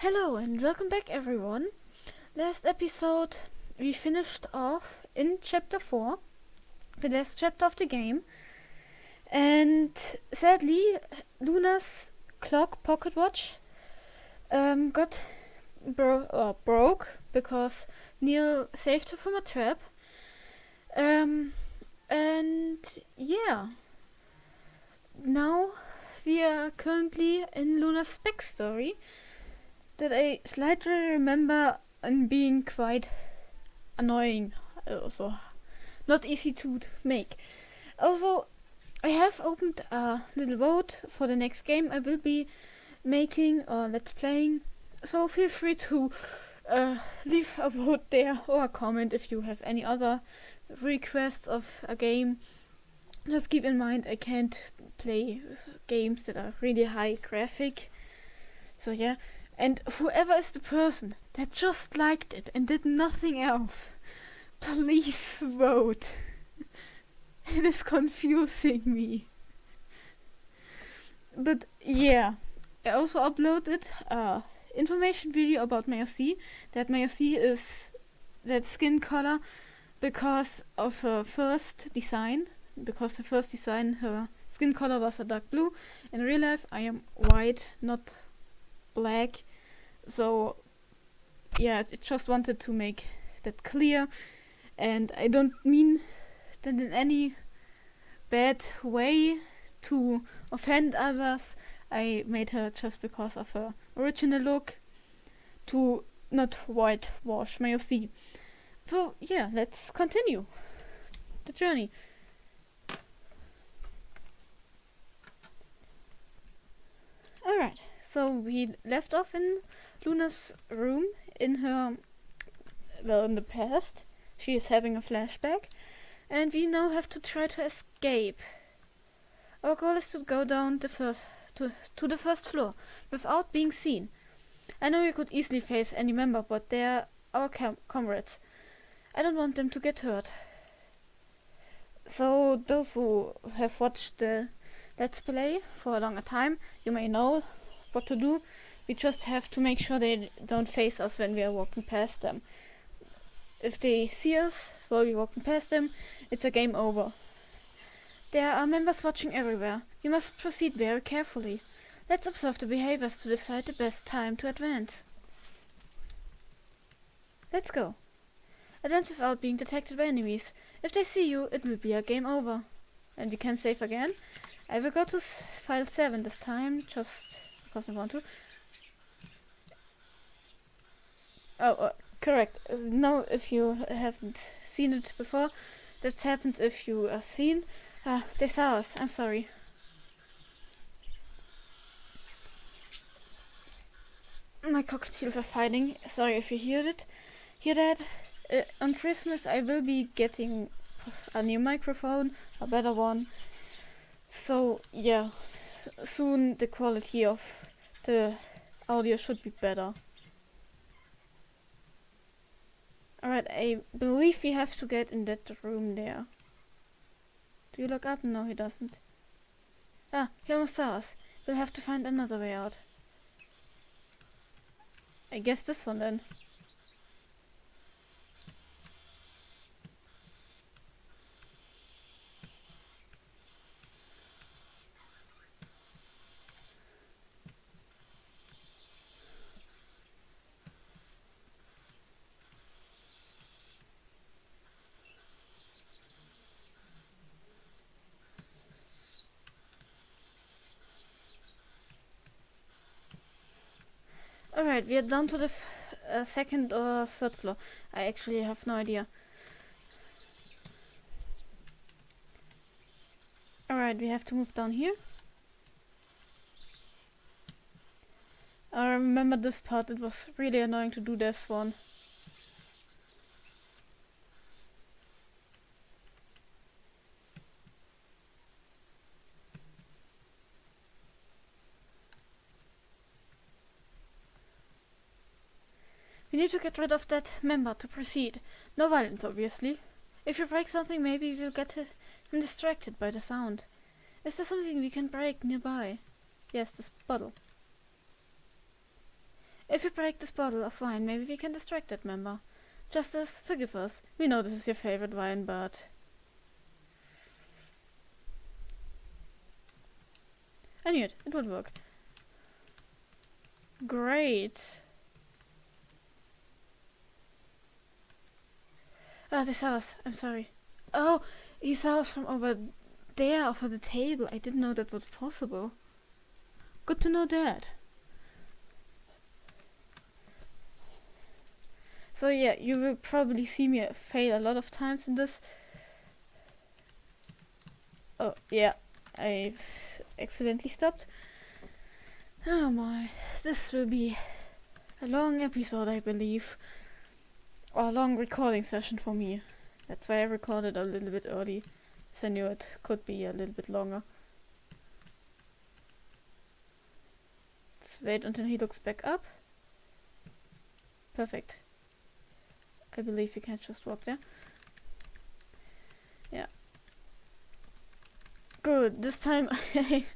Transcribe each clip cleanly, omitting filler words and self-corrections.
Hello and welcome back everyone. Last episode we finished off in chapter 4, the last chapter of the game, and sadly Luna's clock pocket watch got broke because Neil saved her from a trap. And yeah, now we are currently in Luna's backstory that I slightly remember and being quite annoying, also not easy to make. Also, I have opened a little vote for the next game I will be making or let's playing, so feel free to leave a vote there or a comment if you have any other requests of a game. Just keep in mind I can't play games that are really high graphic, so yeah. And whoever is the person that just liked it and did nothing else, please vote. It is confusing me. But yeah, I also uploaded a information video about Movavi. That Movavi is that skin color because of her first design. Because the first design, her skin color was a dark blue. In real life, I am white, not black. So yeah, I just wanted to make that clear, and I don't mean that in any bad way to offend others. I made her just because of her original look, to not whitewash Movavi. So yeah, let's continue the journey. Alright, so we left off in Luna's room in the past. She is having a flashback, and we now have to try to escape. Our goal is to go down to the first floor without being seen. I know you could easily face any member, but they're our comrades. I don't want them to get hurt. So those who have watched the Let's Play for a longer time, you may know what to do. We just have to make sure they don't face us when we are walking past them. If they see us while we're walking past them, it's a game over. There are members watching everywhere. You must proceed very carefully. Let's observe the behaviors to decide the best time to advance. Let's go. Advance without being detected by enemies. If they see you, it will be a game over. And we can save again. I will go to file 7 this time, just because I want to. Oh, correct. No, if you haven't seen it before, that happens if you are seen. They saw us. I'm sorry. My cockatiels are fighting. Sorry if you hear that. On Christmas I will be getting a new microphone, a better one. So yeah, soon the quality of the audio should be better. Alright, I believe we have to get in that room there. Do you look up? No, he doesn't. He almost saw us. We'll have to find another way out. I guess this one then. Alright, we are down to the second or third floor. I actually have no idea. Alright, we have to move down here. I remember this part, it was really annoying to do this one. We need to get rid of that member to proceed. No violence, obviously. If you break something, maybe we'll get him distracted by the sound. Is there something we can break nearby? Yes, this bottle. If you break this bottle of wine, maybe we can distract that member. Justice, forgive us. We know this is your favorite wine, but... I knew it. It would work. Great. Ah, they saw us. I'm sorry. Oh, he saw us from over there, over the table. I didn't know that was possible. Good to know that. So yeah, you will probably see me fail a lot of times in this. Oh, yeah. I accidentally stopped. Oh my. This will be a long episode, I believe. Or a long recording session for me. That's why I recorded a little bit early. So I knew it could be a little bit longer. Let's wait until he looks back up. Perfect. I believe you can just walk there. Yeah. Good. This time I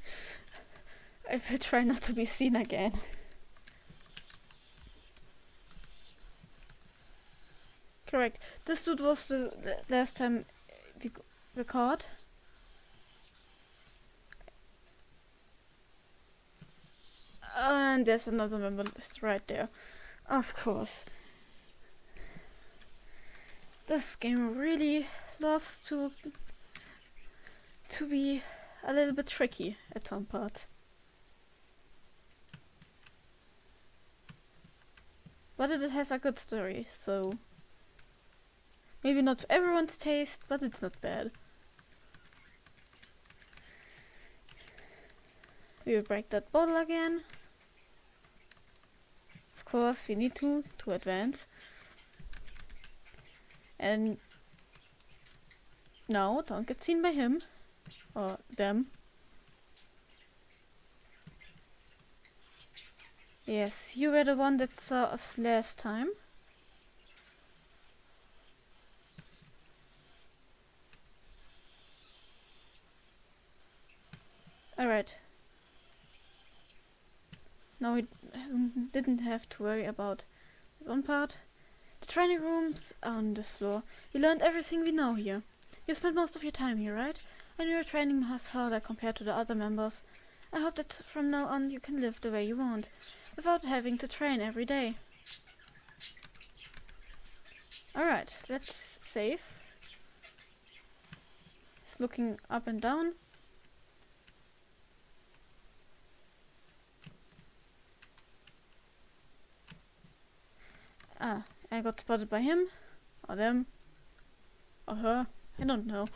will try not to be seen again. Correct. This dude was the last time we caught. And there's another member just right there. Of course. This game really loves to be a little bit tricky at some parts. But it has a good story, so maybe not to everyone's taste, but it's not bad. We will break that bottle again. Of course, we need to advance. And no, don't get seen by him or them. Yes, you were the one that saw us last time. Alright. Now we didn't have to worry about that one part. The training rooms are on this floor. You learned everything we know here. You spent most of your time here, right? I know your training was harder compared to the other members. I hope that from now on you can live the way you want, without having to train every day. Alright, let's save. He's looking up and down. Ah, I got spotted by him, or them, or her, I don't know.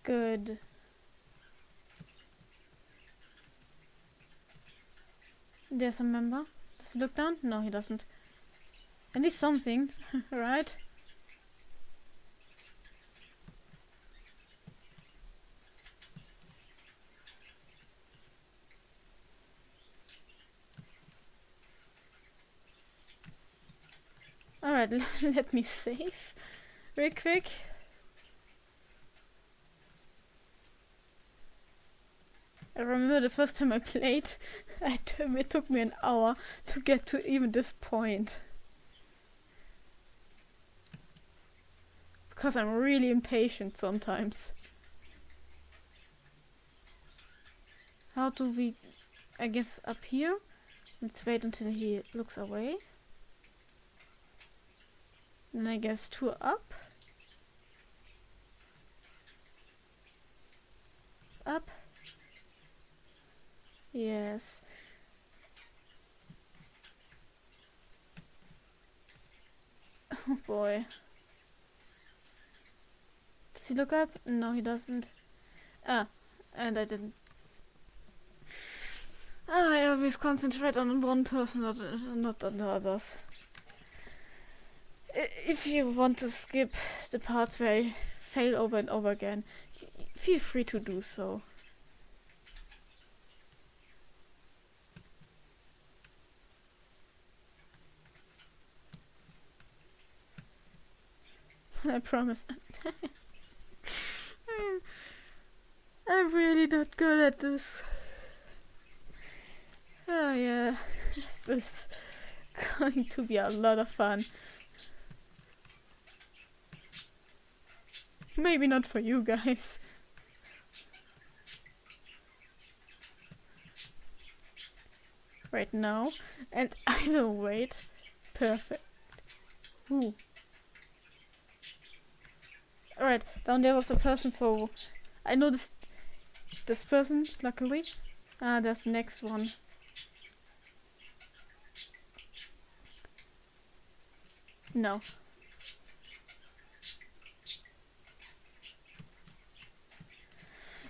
Good. There's a member. Does he look down? No, he doesn't. At least something, right? Alright, let me save real quick. I remember the first time I played, it took me an hour to get to even this point. Because I'm really impatient sometimes. How do we... I guess up here? Let's wait until he looks away. Then I guess 2 up. Up. Yes. Oh boy. Does he look up? No, he doesn't. Ah, and I didn't. Ah, I always concentrate on one person, not on the others. If you want to skip the parts where I fail over and over again, feel free to do so. I promise. I'm really not good at this. Oh yeah, this is going to be a lot of fun. Maybe not for you guys. Right now, and I will wait. Perfect. Ooh. Alright, down there was a person, so I know this person, luckily. Ah, there's the next one. No.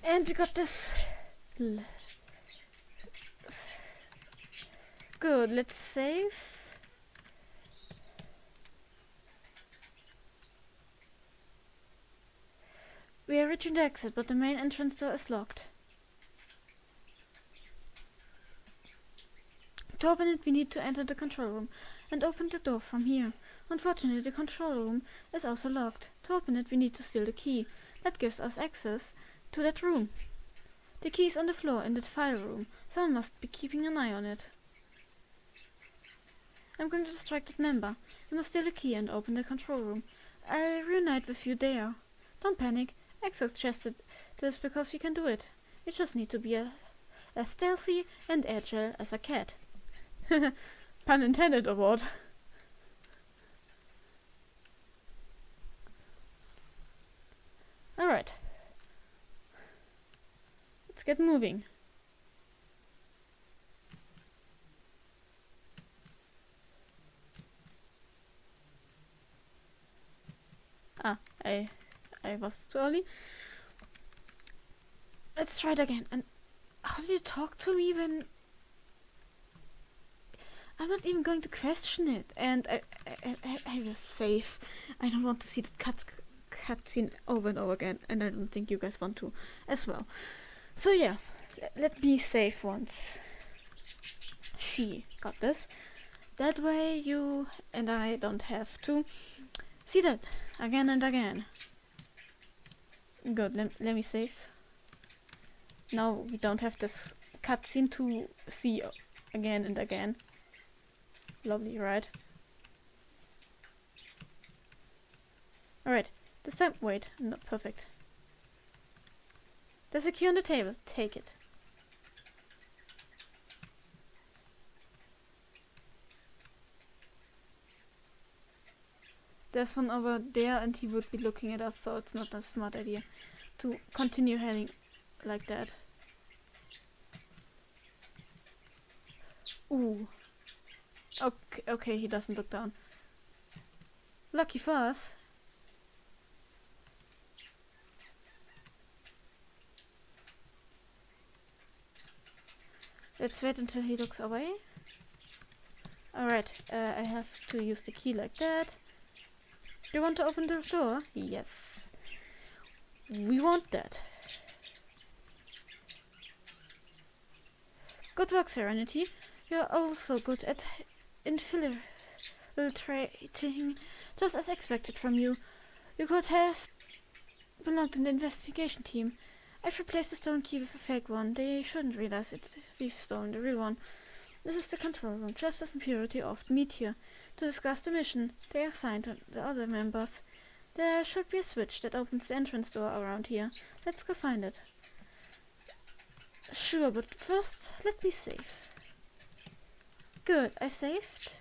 And we got this. Good, let's save. We are reaching the exit, but the main entrance door is locked. To open it, we need to enter the control room and open the door from here. Unfortunately, the control room is also locked. To open it, we need to steal the key. That gives us access to that room. The key is on the floor in the file room. Someone must be keeping an eye on it. I'm going to distract that member. You must steal the key and open the control room. I'll reunite with you there. Don't panic. I suggested this because you can do it. You just need to be as stealthy and agile as a cat. Pun intended, or what? Alright. Let's get moving. Ah, I was too early. Let's try it again. And how did you talk to me when... I'm not even going to question it. And I was safe. I don't want to see the cutscene over and over again. And I don't think you guys want to as well. So yeah, let me save once. She got this. That way you and I don't have to see that again and again. Good, let me save. Now we don't have this cutscene to see again and again. Lovely, right? Alright, this time, wait, not perfect. There's a key on the table, take it. There's one over there and he would be looking at us, so it's not a smart idea to continue heading like that. Ooh. Okay, he doesn't look down. Lucky for us. Let's wait until he looks away. Alright, I have to use the key like that. Do you want to open the door? Yes. We want that. Good work, Serenity. You're also good at infiltrating, just as expected from you. You could have belonged in the investigation team. I've replaced the stone key with a fake one. They shouldn't realize we've stolen the real one. This is the control room. Justice and Purity often meet here to discuss the mission they are assigned to the other members. There should be a switch that opens the entrance door around here. Let's go find it. Sure, but first, let me save. Good, I saved.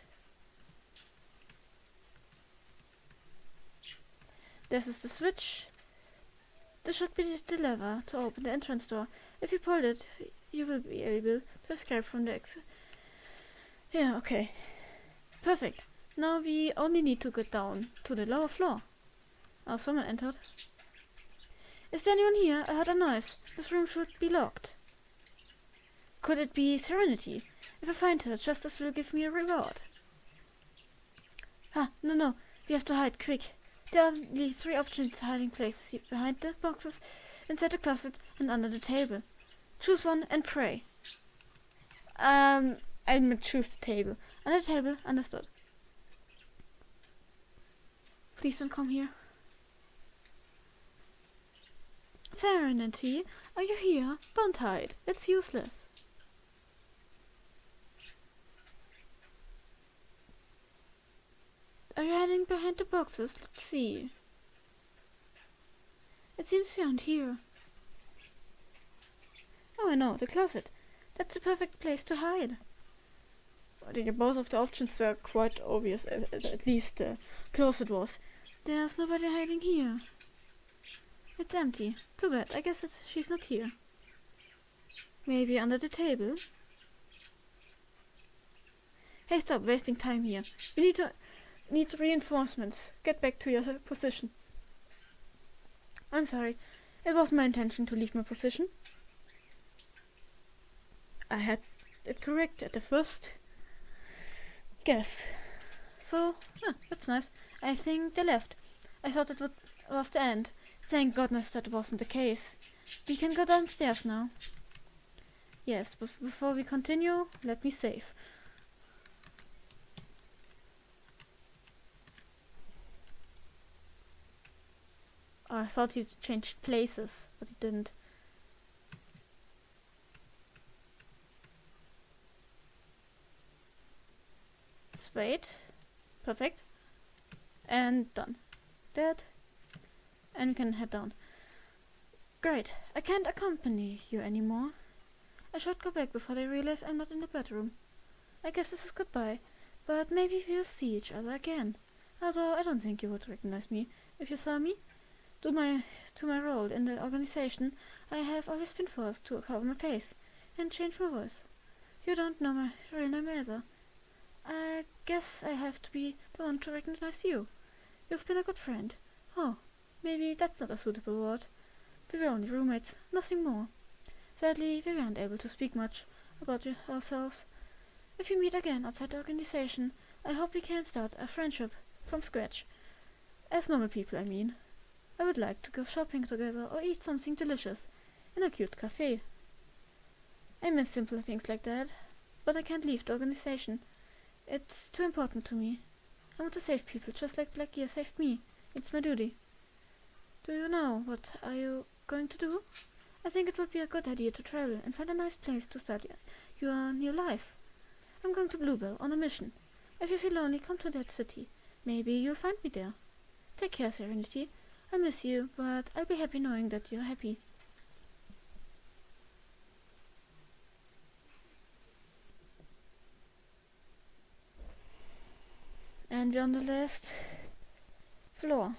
This is the switch. This should be the lever to open the entrance door. If you pull it, you will be able to escape from the exit. Yeah, okay. Perfect. Now we only need to get down to the lower floor. Oh, someone entered. Is there anyone here? I heard a noise. This room should be locked. Could it be Serenity? If I find her, Justice will give me a reward. Ah, no. We have to hide, quick. There are only 3 options hiding places: behind the boxes, inside the closet, and under the table. Choose one and pray. I'll choose the table. Under the table, understood. Please don't come here. Serenity, are you here? Don't hide. It's useless. Are you hiding behind the boxes? Let's see. It seems you aren't here. Oh, I know, the closet. That's the perfect place to hide. I think both of the options were quite obvious, at least the closet was. There's nobody hiding here. It's empty. Too bad. I guess she's not here. Maybe under the table? Hey, stop wasting time here. We need reinforcements. Get back to your position. I'm sorry. It wasn't my intention to leave my position. I had it correct at the first guess. So, yeah, that's nice. I think they left. I thought it was the end. Thank goodness that wasn't the case. We can go downstairs now. Yes, but before we continue, let me save. Oh, I thought he changed places, but he didn't. Let's wait. Perfect. And done. Dead. And we can head down. Great. I can't accompany you anymore. I should go back before they realize I'm not in the bedroom. I guess this is goodbye, but maybe we'll see each other again. Although I don't think you would recognize me if you saw me. To my role in the organization, I have always been forced to cover my face and change my voice. You don't know my real name either. I guess I have to be the one to recognize you. You've been a good friend. Oh, maybe that's not a suitable word. We were only roommates, nothing more. Sadly, we weren't able to speak much about ourselves. If we meet again outside the organization, I hope we can start a friendship from scratch. As normal people, I mean. I would like to go shopping together or eat something delicious in a cute cafe. I miss simple things like that, but I can't leave the organization. It's too important to me. I want to save people just like Black Gear saved me. It's my duty. Do you know what are you going to do? I think it would be a good idea to travel and find a nice place to start your new life. I'm going to Bluebell on a mission. If you feel lonely, come to that city. Maybe you'll find me there. Take care, Serenity. I miss you, but I'll be happy knowing that you're happy. And we're on the last floor.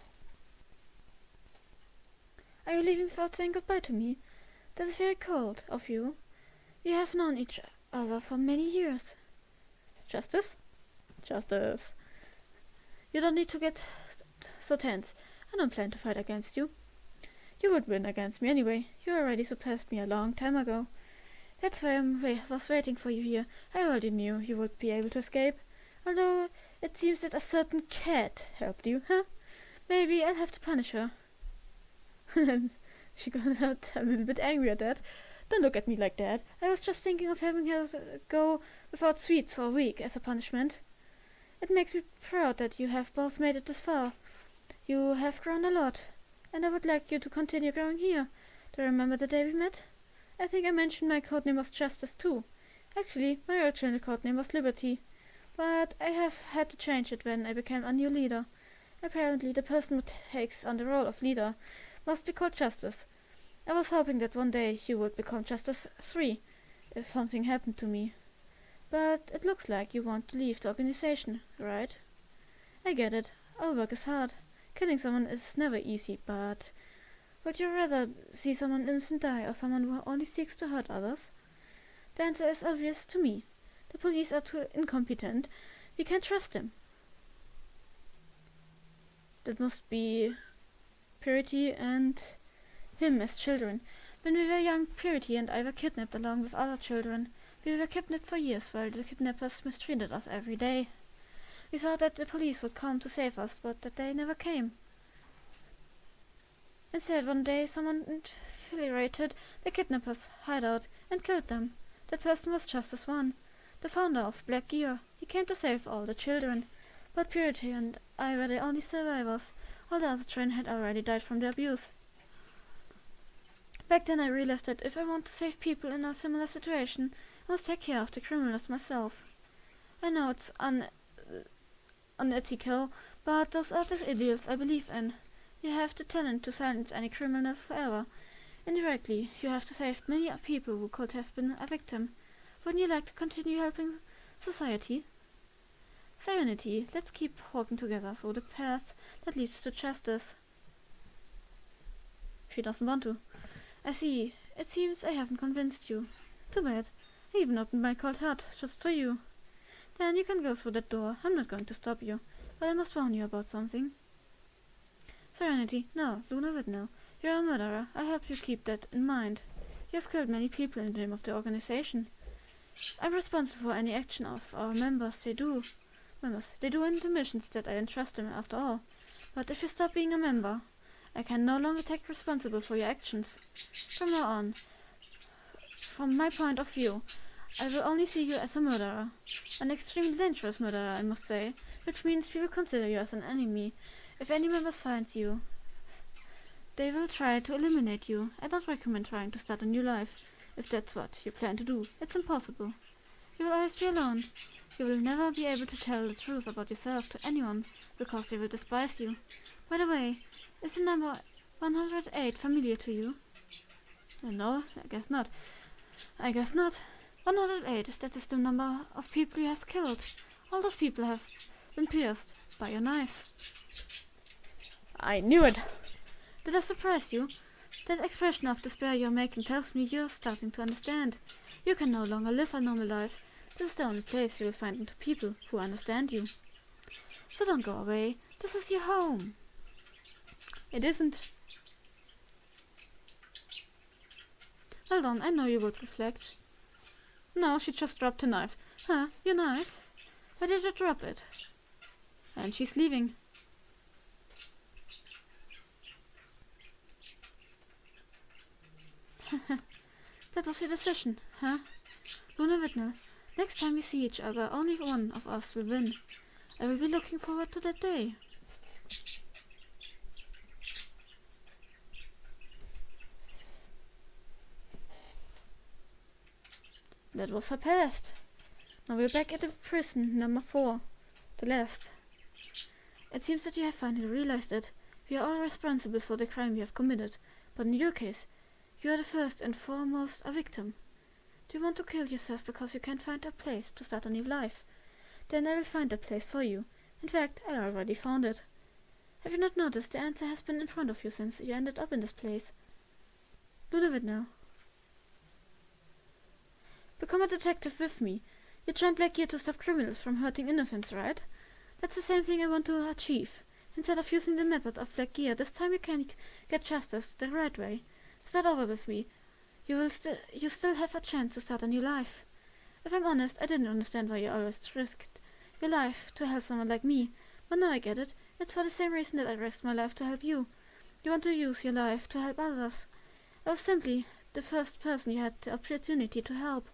Are you leaving without saying goodbye to me? That is very cold of you. We have known each other for many years. Justice? Justice. You don't need to get so tense. I don't plan to fight against you. You would win against me anyway. You already surpassed me a long time ago. That's why I was waiting for you here. I already knew you would be able to escape. Although it seems that a certain cat helped you, huh? Maybe I'll have to punish her. She got a little bit angry at that. Don't look at me like that. I was just thinking of having her go without sweets for a week as a punishment. It makes me proud that you have both made it this far. You have grown a lot, and I would like you to continue growing here. Do you remember the day we met? I think I mentioned my codename was Justice too. Actually, my original codename was Liberty, but I have had to change it when I became a new leader. Apparently, the person who takes on the role of leader must be called Justice. I was hoping that one day you would become Justice 3, if something happened to me. But it looks like you want to leave the organization, right? I get it. Our work is hard. Killing someone is never easy, but would you rather see someone innocent die or someone who only seeks to hurt others? The answer is obvious to me. The police are too incompetent. We can't trust them. That must be Purity and him as children. When we were young, Purity and I were kidnapped along with other children. We were kidnapped for years while the kidnappers mistreated us every day. We thought that the police would come to save us, but that they never came. Instead, one day someone infiltrated the kidnappers' hideout and killed them. That person was Justice 1, the founder of Black Gear. He came to save all the children, but Purity and I were the only survivors. All the other children had already died from the abuse. Back then I realized that if I want to save people in a similar situation, I must take care of the criminals myself. I know it's unethical, but those are the ideals I believe in. You have the talent to silence any criminal forever. Indirectly, you have saved many people who could have been a victim. Wouldn't you like to continue helping society? Serenity, let's keep walking together through the path that leads to justice. She doesn't want to. I see. It seems I haven't convinced you. Too bad. I even opened my cold heart just for you. Then you can go through that door. I'm not going to stop you, but I must warn you about something. Serenity, no, Luna Whitnell. You're a murderer. I hope you keep that in mind. You have killed many people in the name of the organization. I'm responsible for any action of our members. They do in the missions that I entrust them after all. But if you stop being a member, I can no longer take responsible for your actions. From now on, from my point of view, I will only see you as a murderer. An extremely dangerous murderer, I must say, which means we will consider you as an enemy. If any members find you, they will try to eliminate you. I don't recommend trying to start a new life, if that's what you plan to do. It's impossible. You will always be alone. You will never be able to tell the truth about yourself to anyone, because they will despise you. By the way, is the number 108 familiar to you? No, I guess not. 108, that is the number of people you have killed. All those people have been pierced by your knife. I knew it! Did I surprise you? That expression of despair you're making tells me you're starting to understand. You can no longer live a normal life. This is the only place you will find into people who understand you. So don't go away. This is your home. It isn't. Well done, I know you would reflect. No, she just dropped her knife. Huh, your knife? Why did you drop it? And she's leaving. That was your decision, huh? Luna Whitnell, next time we see each other, only one of us will win. I will be looking forward to that day. That was her past. Now we're back at the prison, number 4. The last. It seems that you have finally realized it. We are all responsible for the crime we have committed, but in your case, you are the first and foremost a victim. Do you want to kill yourself because you can't find a place to start a new life? Then I will find that place for you. In fact, I already found it. Have you not noticed the answer has been in front of you since you ended up in this place? Do it now. Become a detective with me. You joined Black Gear to stop criminals from hurting innocents, right? That's the same thing I want to achieve. Instead of using the method of Black Gear, this time you can get justice the right way. Start over with me. You still have a chance to start a new life. If I'm honest, I didn't understand why you always risked your life to help someone like me, but now I get it. It's for the same reason that I risked my life to help you. You want to use your life to help others. I was simply the first person you had the opportunity to help.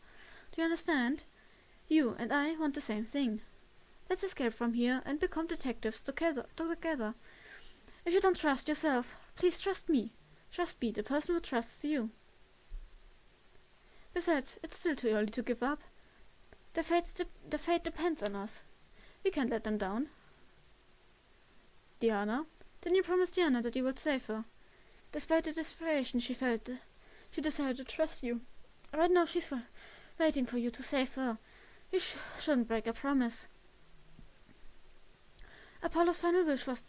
Do you understand? You and I want the same thing. Let's escape from here and become detectives together. If you don't trust yourself, please trust me. Trust me, the person who trusts you. Besides, it's still too early to give up. The fate depends on us. We can't let them down. Diana? Then you promised Diana that you would save her. Despite the desperation she felt, she decided to trust you. Right now she's waiting for you to save her. You shouldn't break a promise. Apollo's final wish was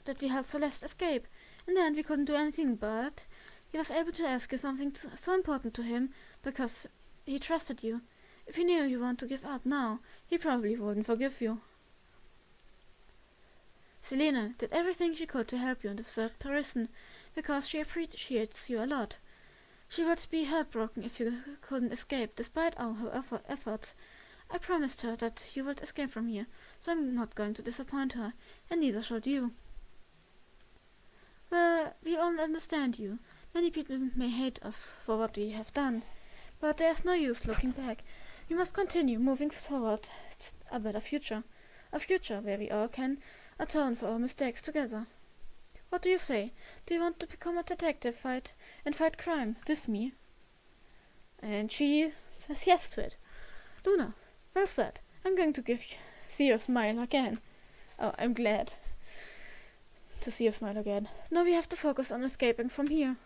that we helped Celeste escape. In the end we couldn't do anything, but he was able to ask you something so important to him because he trusted you. If he knew you want to give up now, he probably wouldn't forgive you. Selena did everything she could to help you in the third prison because she appreciates you a lot. She would be heartbroken if you couldn't escape, despite all her efforts. I promised her that you would escape from here, so I'm not going to disappoint her, and neither should you. Well, we all understand you. Many people may hate us for what we have done, but there's no use looking back. We must continue moving toward a better future. A future where we all can atone for our mistakes together. What do you say? Do you want to become a detective and fight crime with me? And she says yes to it. Luna, well said. I'm going to see your smile again. Oh, I'm glad to see you smile again. Now we have to focus on escaping from here.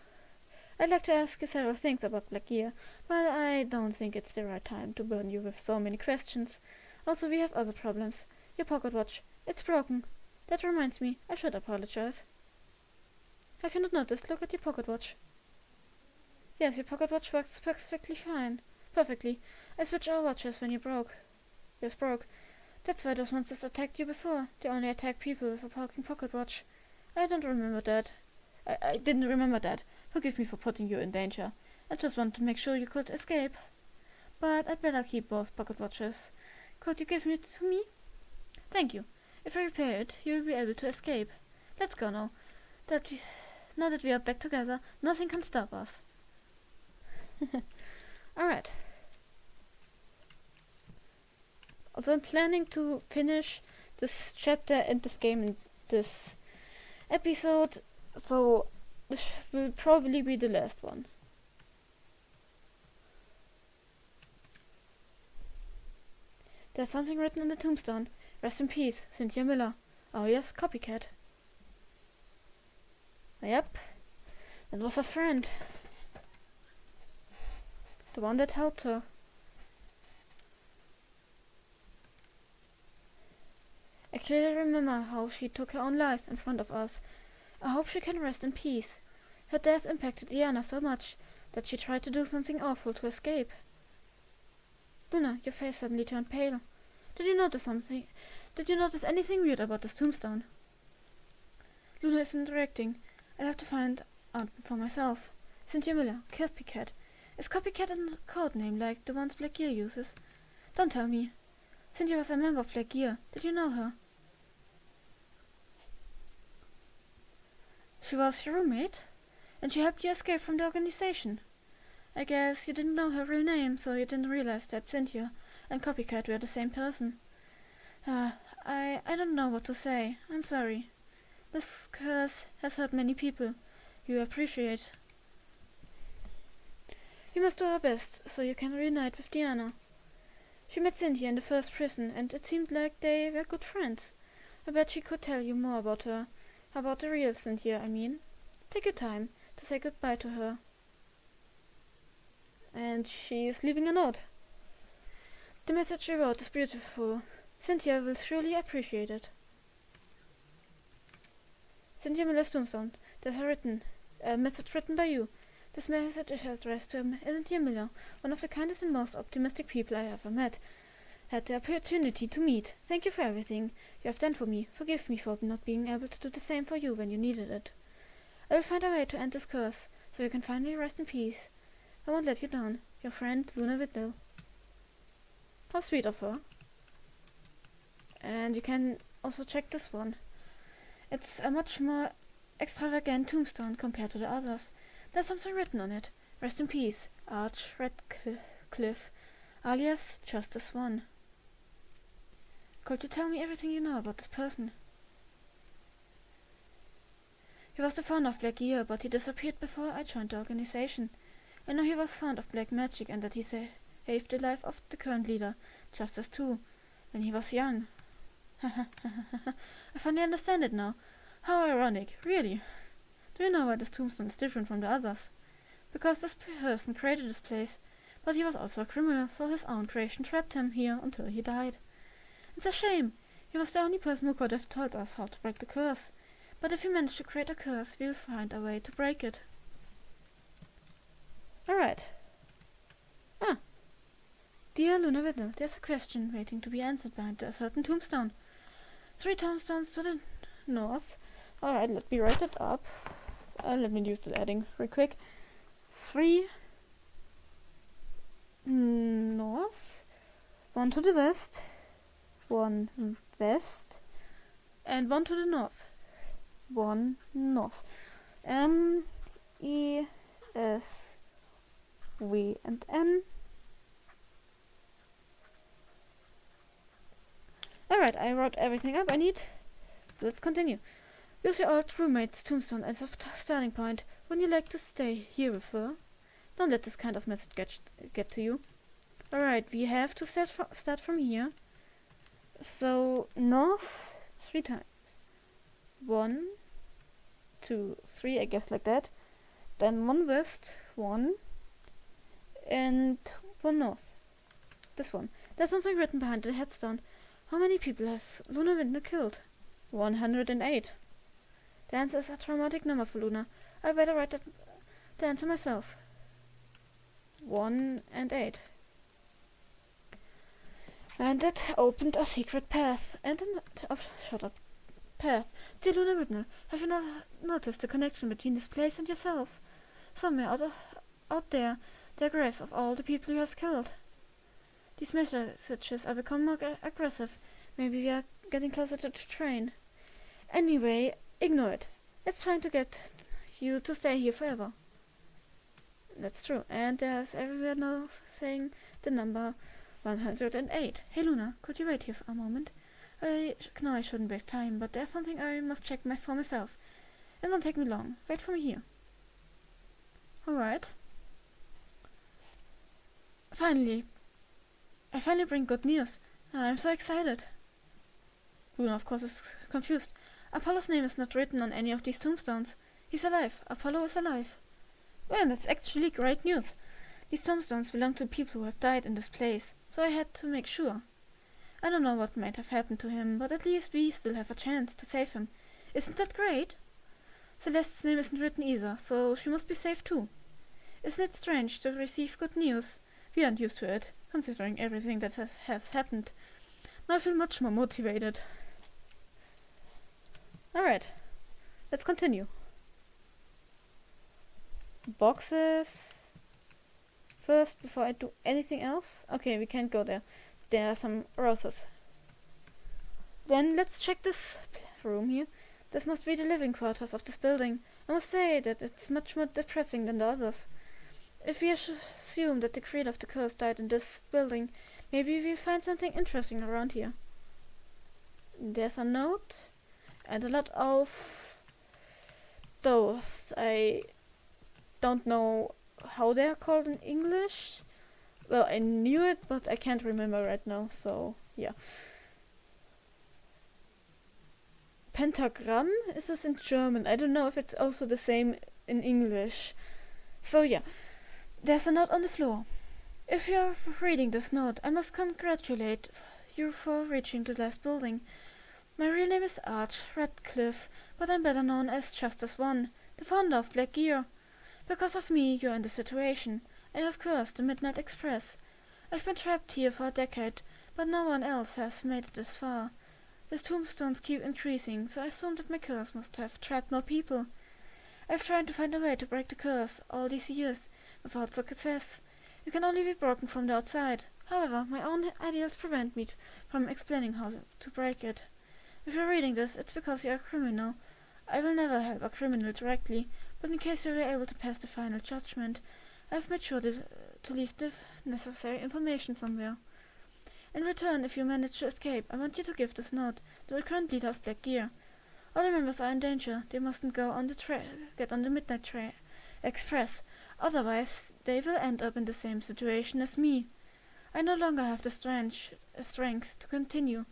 I'd like to ask you several things about Black Gear, but I don't think it's the right time to burden you with so many questions. Also, we have other problems. Your pocket watch. It's broken. That reminds me, I should apologize. Have you not noticed? Look at your pocket watch. Yes, your pocket watch works perfectly fine. Perfectly. I switched our watches when you broke. Yours broke. That's why those monsters attacked you before. They only attack people with a broken pocket watch. I don't remember that. I didn't remember that. Forgive me for putting you in danger. I just wanted to make sure you could escape. But I'd better keep both pocket watches. Could you give it to me? Thank you. If I repair it, you'll be able to escape. Let's go now. Now that we are back together, nothing can stop us. Alright. Also, I'm planning to finish this chapter and this game in this episode, so this will probably be the last one. There's something written on the tombstone. Rest in peace, Cynthia Miller. Oh yes, copycat. Yep, it was a friend. The one that helped her. I clearly remember how she took her own life in front of us. I hope she can rest in peace. Her death impacted Iana so much that she tried to do something awful to escape. Luna, your face suddenly turned pale. Did you notice something? Did you notice anything weird about this tombstone? Luna isn't reacting. I'll have to find out for myself. Cynthia Miller, Copycat. Is Copycat a code name like the ones Black Gear uses? Don't tell me. Cynthia was a member of Black Gear. Did you know her? She was your roommate? And she helped you escape from the organization? I guess you didn't know her real name, so you didn't realize that Cynthia and Copycat were the same person. I don't know what to say. I'm sorry. This curse has hurt many people. You appreciate. We must do our best so you can reunite with Diana. She met Cynthia in the first prison, and it seemed like they were good friends. I bet she could tell you more about her. About the real Cynthia, I mean. Take your time to say goodbye to her. And she is leaving a note. The message she wrote is beautiful. Cynthia will surely appreciate it. Cynthia Miller's tombstone. There's a message written by you. This message is addressed to Cynthia Miller, one of the kindest and most optimistic people I ever had the opportunity to meet. Thank you for everything you have done for me. Forgive me for not being able to do the same for you when you needed it. I will find a way to end this curse, so you can finally rest in peace. I won't let you down. Your friend, Luna Whitlow. How sweet of her. And you can also check this one. It's a much more extravagant tombstone compared to the others. There's something written on it. Rest in peace, Arch Redcliffe, alias Justice One. Could you tell me everything you know about this person? He was the founder of Black Gear, but he disappeared before I joined the organization. I know he was fond of black magic and that he saved the life of the current leader, Justice Two, when he was young. I finally understand it now. How ironic, really. Do you know why this tombstone is different from the others? Because this person created this place, but he was also a criminal, so his own creation trapped him here until he died. It's a shame. He was the only person who could have told us how to break the curse. But if we manage to create a curse, we'll find a way to break it. Alright. Dear Luna Whitlow, there's a question waiting to be answered behind a certain tombstone. 3 tombstones to the north. Alright, let me write it up. Let me use the adding real quick. 3 north, 1 to the west, 1 west, and 1 to the north. 1 north. E, S, V, and N. Alright, I wrote everything up I need. Let's continue. Use your old roommate's tombstone as a starting point. Wouldn't you like to stay here with her? Don't let this kind of message get to you. Alright, we have to start from here. So, north 3 times. 1, 2, 3, I guess like that. Then 1 west, 1, and 1 north. This one. There's something written behind the headstone. How many people has Luna Windner killed? 108. The answer is a traumatic number for Luna. I better write the answer myself. 1 and 8. And it opened a secret path. And shut up. Path. Dear Luna Windner, have you not noticed the connection between this place and yourself? Somewhere out there are graves of all the people you have killed. These messages are becoming more aggressive. Maybe we are getting closer to the train. Anyway, ignore it. It's trying to get you to stay here forever. That's true. And there's everywhere now saying the number 108. Hey Luna, could you wait here for a moment? I know I shouldn't waste time, but there's something I must check for myself. It won't take me long. Wait for me here. Alright. I finally bring good news. I'm so excited. Luna, of course, is confused. Apollo's name is not written on any of these tombstones. He's alive. Apollo is alive. Well, that's actually great news. These tombstones belong to people who have died in this place, so I had to make sure. I don't know what might have happened to him, but at least we still have a chance to save him. Isn't that great? Celeste's name isn't written either, so she must be safe too. Isn't it strange to receive good news? We aren't used to it, considering everything that has happened. Now I feel much more motivated. Alright, let's continue. Boxes. First, before I do anything else. Okay, we can't go there. There are some roses. Then let's check this room here. This must be the living quarters of this building. I must say that it's much more depressing than the others. If we assume that the creator of the curse died in this building, maybe we'll find something interesting around here. There's a note and a lot of those. I don't know how they're called in English. Well, I knew it, but I can't remember right now, so yeah. Pentagram is this in German. I don't know if it's also the same in English. So yeah, there's a note on the floor. If you're reading this note, I must congratulate you for reaching the last building. My real name is Arch Radcliffe, but I'm better known as Justice One, the founder of Black Gear. Because of me, you're in this situation. I have cursed the Midnight Express. I've been trapped here for a decade, but no one else has made it this far. The tombstones keep increasing, so I assume that my curse must have trapped more people. I've tried to find a way to break the curse all these years, without success. It can only be broken from the outside. However, my own ideas prevent me from explaining how to break it. If you're reading this, it's because you're a criminal. I will never help a criminal directly, but in case you were able to pass the final judgment, I've made sure to leave the necessary information somewhere. In return, if you manage to escape, I want you to give this note to the current leader of Black Gear. All the members are in danger. They mustn't get on the Midnight Express. Otherwise, they will end up in the same situation as me. I no longer have the strength to continue.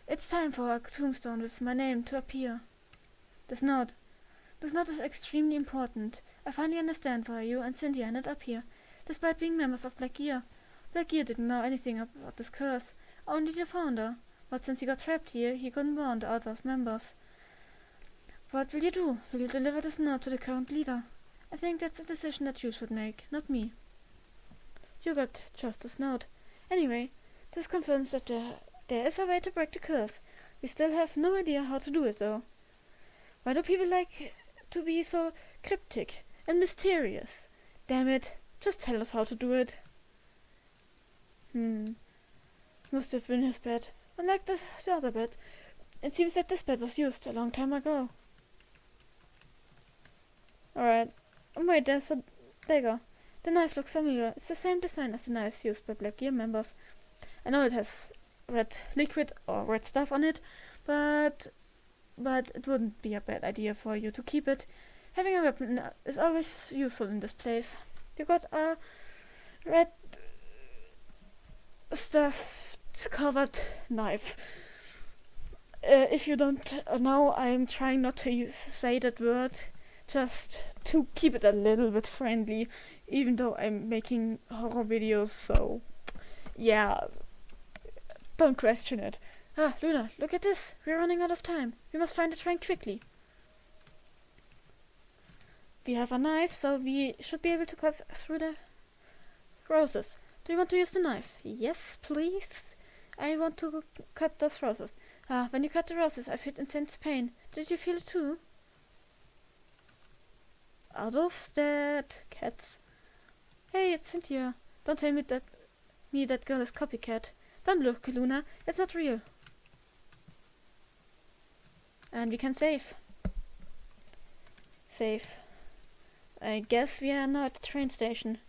It's time for a tombstone with my name to appear. This note is extremely important. I finally understand why you and Cynthia ended up here, despite being members of Black Gear. Black Gear didn't know anything about this curse, only the founder. But since he got trapped here, he couldn't warn the other members. What will you do? Will you deliver this note to the current leader? I think that's a decision that you should make, not me. You got just this note. Anyway, this confirms that there is a way to break the curse. We still have no idea how to do it, though. Why do people like to be so cryptic and mysterious? Damn it, just tell us how to do it. Must have been his bed. Unlike the other bed, it seems that this bed was used a long time ago. Alright. Oh wait, there's a dagger. The knife looks familiar. It's the same design as the knives used by Black Gear members. I know it has red liquid or red stuff on it, but but it wouldn't be a bad idea for you to keep it. Having a weapon is always useful in this place. You got a red stuffed covered knife. If you don't know, I'm trying not to say that word, just to keep it a little bit friendly, even though I'm making horror videos, so yeah, don't question it. Ah, Luna, look at this. We're running out of time. We must find the train quickly. We have a knife, so we should be able to cut through the roses. Do you want to use the knife? Yes, please. I want to cut those roses. Ah, when you cut the roses, I feel intense pain. Did you feel it too? Are those dead cats? Hey, it's Cynthia. Don't tell me that girl is copycat. Don't look, Luna. It's not real. And we can save. Save. I guess we are now at the train station.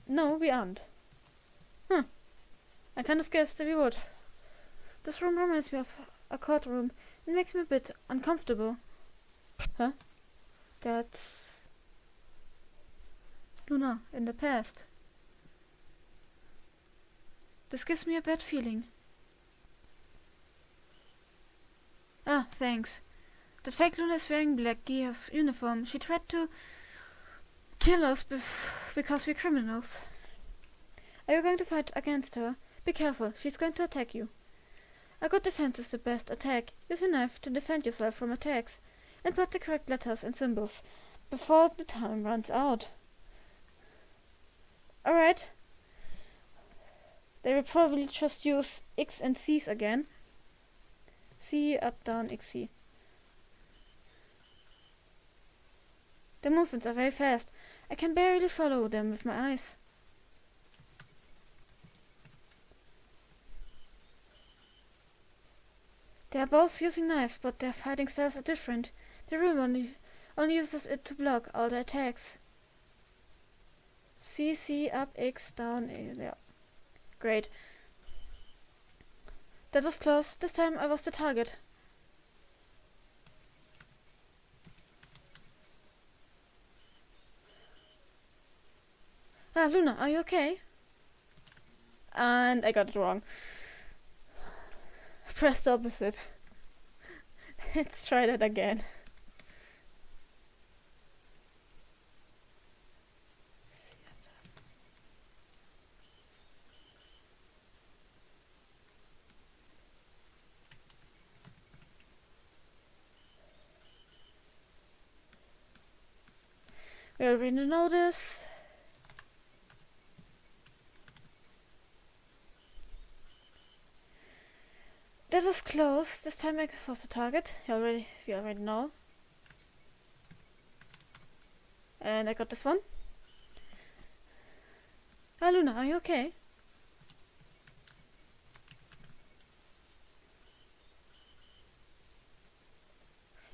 No, we aren't. I kind of guessed that we would. This room reminds me of a courtroom. It makes me a bit uncomfortable. Huh? That's Luna in the past. This gives me a bad feeling. Ah, thanks. That fake Luna is wearing Black Gear's uniform. She tried to kill us because we're criminals. Are you going to fight against her? Be careful, she's going to attack you. A good defense is the best attack. Use a knife to defend yourself from attacks. And put the correct letters and symbols before the time runs out. Alright. They will probably just use X and C's again. C, up, down, X, C. The movements are very fast. I can barely follow them with my eyes. They are both using knives, but their fighting styles are different. The room only uses it to block all the attacks. C, C, up, X, down, A, yeah. Great. That was close. This time I was the target. Ah, Luna, are you okay? And I got it wrong. Press the opposite. Let's try that again. We already know this. That was close. This time I was the target. We already know. And I got this one. Ah, Luna, are you okay?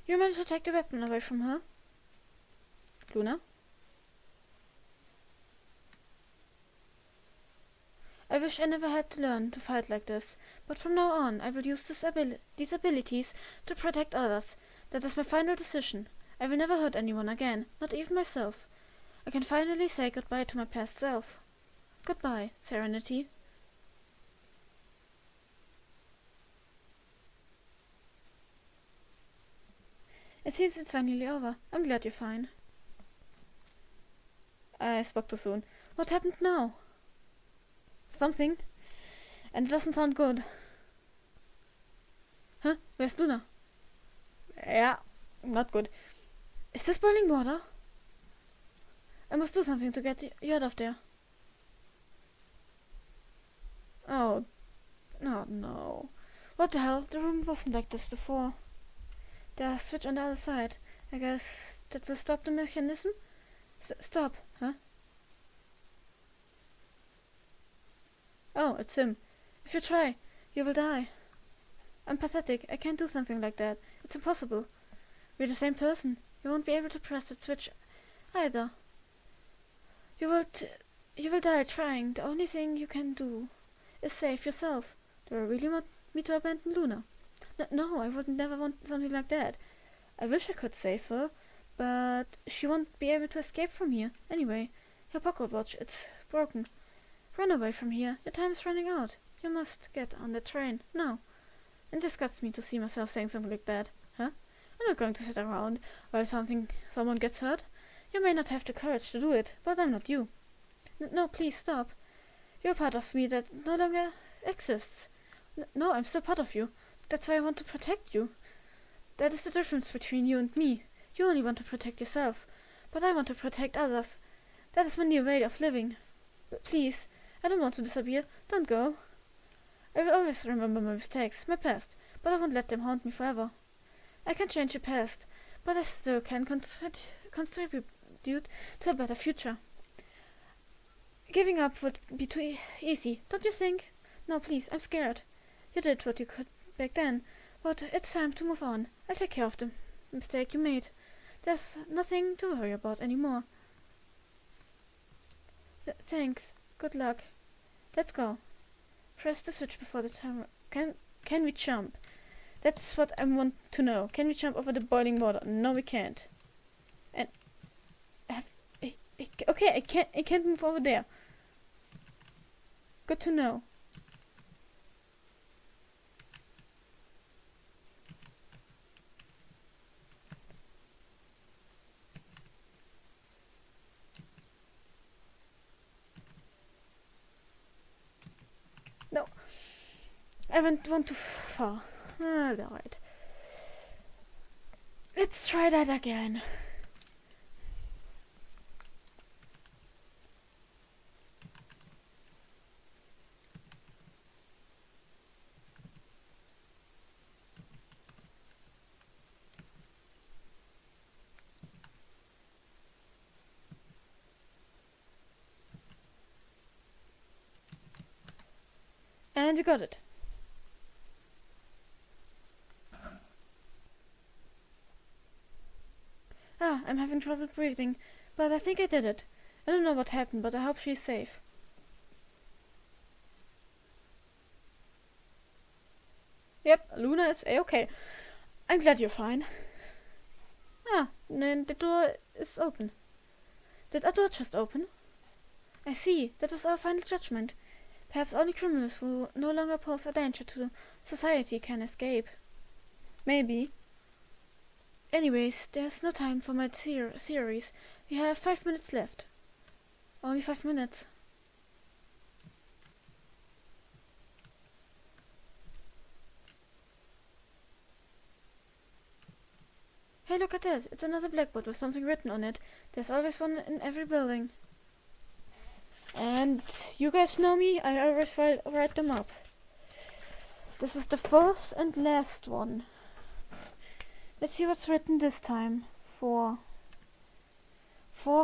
You managed to take the weapon away from her? Luna? I wish I never had to learn to fight like this, but from now on I will use these abilities to protect others. That is my final decision. I will never hurt anyone again, not even myself. I can finally say goodbye to my past self. Goodbye, Serenity. It seems it's finally over. I'm glad you're fine. I spoke too soon. What happened now? Something. And it doesn't sound good. Huh? Where's Luna? Yeah, not good. Is this boiling water? I must do something to get you out of there. Oh. Oh no. What the hell? The room wasn't like this before. There's a switch on the other side. I guess that will stop the mechanism? Stop, huh? Oh, it's him. If you try, you will die. I'm pathetic. I can't do something like that. It's impossible. We're the same person. You won't be able to press that switch either. You You will die trying. The only thing you can do is save yourself. Do you really want me to abandon Luna? No, I would never want something like that. I wish I could save her, but she won't be able to escape from here. Anyway, your pocket watch, it's broken. Run away from here. Your time is running out. You must get on the train. Now. It disgusts me to see myself saying something like that. Huh? I'm not going to sit around while someone gets hurt. You may not have the courage to do it, but I'm not you. No, please stop. You're part of me that no longer exists. No, I'm still part of you. That's why I want to protect you. That is the difference between you and me. You only want to protect yourself, but I want to protect others. That is my new way of living. Please, I don't want to disappear. Don't go. I will always remember my mistakes, my past, but I won't let them haunt me forever. I can change the past, but I still can contribute to a better future. Giving up would be too easy, don't you think? No, please, I'm scared. You did what you could back then, but it's time to move on. I'll take care of the mistake you made. There's nothing to worry about anymore. Thanks. Good luck. Let's go. Press the switch before the timer. Can we jump? That's what I want to know. Can we jump over the boiling water? No, we can't. And okay, I can't move over there. Good to know. No, I went too far. Alright. Let's try that again. And we got it. I'm having trouble breathing, but I think I did it. I don't know what happened, but I hope she's safe. Yep, Luna is a-okay. I'm glad you're fine. And the door is open. Did our door just open? I see, that was our final judgment. Perhaps only criminals who no longer pose a danger to society can escape. Maybe. Anyways, there's no time for my theories. We have 5 minutes left. Only 5 minutes. Hey, look at that. It's another blackboard with something written on it. There's always one in every building. And you guys know me, I always write them up. This is the fourth and last one. Let's see what's written this time. 4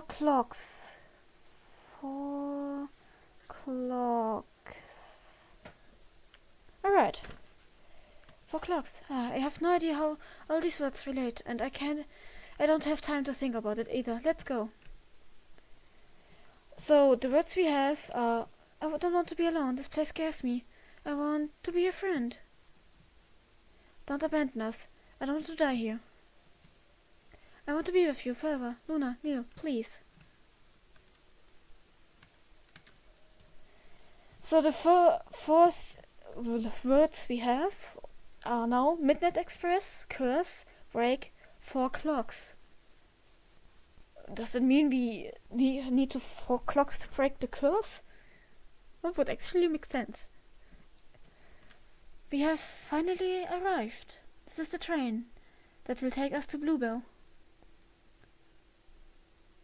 clocks. 4 clocks. Alright. 4 clocks. I have no idea how all these words relate, and I don't have time to think about it either. Let's go. So, the words we have are, I don't want to be alone, this place scares me. I want to be a friend. Don't abandon us. I don't want to die here. I want to be with you forever. Luna, Neil, please. So the fourth words we have are now Midnight Express, Curse, Break, 4 clocks. Does it mean we need to 4 clocks to break the curse? That would actually make sense. We have finally arrived. This is the train that will take us to Bluebell.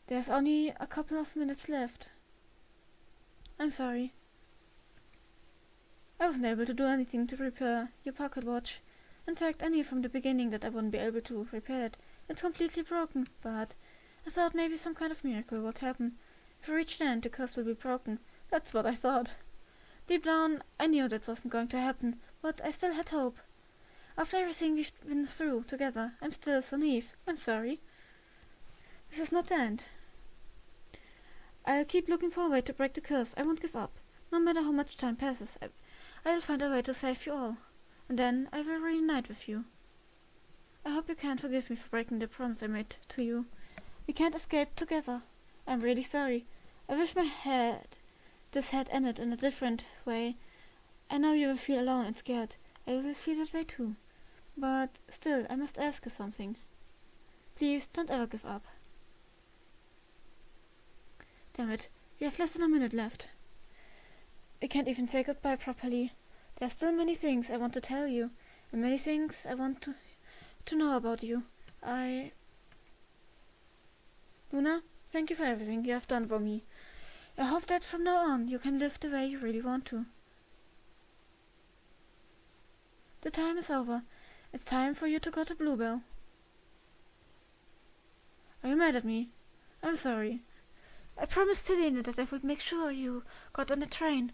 There's only a couple of minutes left. I'm sorry. I wasn't able to do anything to repair your pocket watch. In fact, I knew from the beginning that I wouldn't be able to repair it. It's completely broken, but I thought maybe some kind of miracle would happen. If we reach the end, the curse will be broken. That's what I thought. Deep down, I knew that wasn't going to happen, but I still had hope. After everything we've been through together, I'm still so naive. I'm sorry. This is not the end. I'll keep looking for a way to break the curse. I won't give up. No matter how much time passes, I'll find a way to save you all. And then I will reunite with you. I hope you can forgive me for breaking the promise I made to you. We can't escape together. I'm really sorry. I wish this had ended in a different way. I know you will feel alone and scared. I will feel that way too. But still, I must ask you something. Please, don't ever give up. Damn it, we have less than a minute left. We can't even say goodbye properly. There are still many things I want to tell you, and many things I want to know about you. Luna, thank you for everything you have done for me. I hope that from now on you can live the way you really want to. The time is over. It's time for you to go to Bluebell. Are you mad at me? I'm sorry. I promised Selena that I would make sure you got on the train.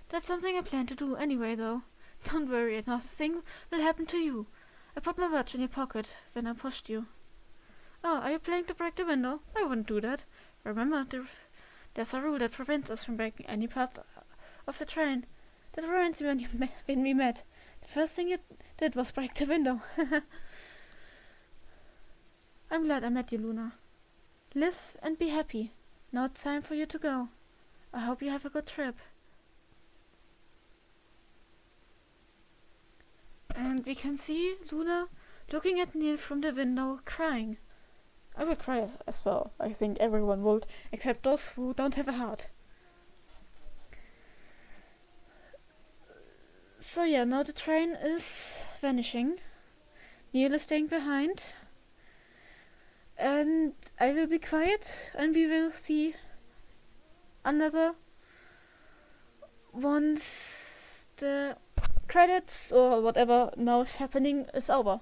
That's something I plan to do anyway, though. Don't worry, nothing will happen to you. I put my watch in your pocket when I pushed you. Oh, are you planning to break the window? I wouldn't do that. Remember, there's a rule that prevents us from breaking any part of the train. That reminds me when we met. The first thing you did was break the window. I'm glad I met you, Luna. Live and be happy. Now it's time for you to go. I hope you have a good trip. And we can see Luna looking at Neil from the window, crying. I would cry as well. I think everyone would, except those who don't have a heart. So yeah, now the train is vanishing. Neil is staying behind. And I will be quiet, and we will see another once the credits or whatever now is happening is over.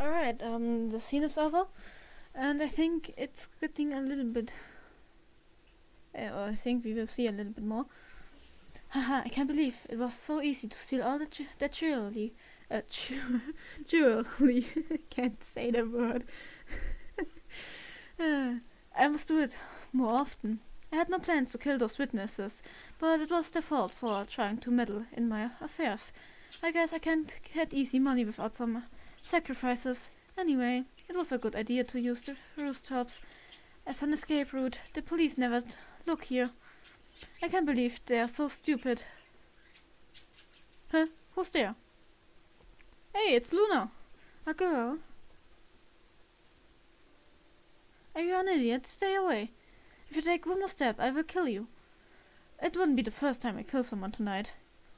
Alright, the scene is over, and I think it's getting a little bit. Or I think we will see a little bit more. Haha, I can't believe it was so easy to steal all that jewelry. Jewelry. Can't say the word. I must do it more often. I had no plans to kill those witnesses, but it was their fault for trying to meddle in my affairs. I guess I can't get easy money without some sacrifices. Anyway, it was a good idea to use the rooftops as an escape route. The police never look here. I can't believe they are so stupid. Huh? Who's there? Hey, it's Luna. A girl. Are you an idiot? Stay away. If you take one more step, I will kill you. It wouldn't be the first time I kill someone tonight.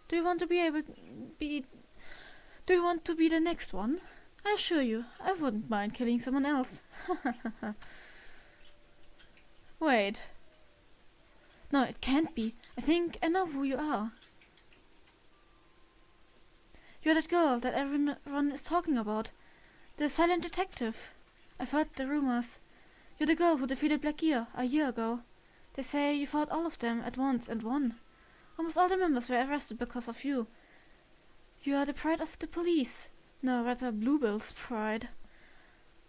Do you want to be the next one? I assure you, I wouldn't mind killing someone else. Wait. No, it can't be. I think I know who you are. You're that girl that everyone is talking about. The silent detective. I've heard the rumors. You're the girl who defeated Black Gear a year ago. They say you fought all of them at once and won. Almost all the members were arrested because of you. You are the pride of the police. No, rather Bluebell's pride.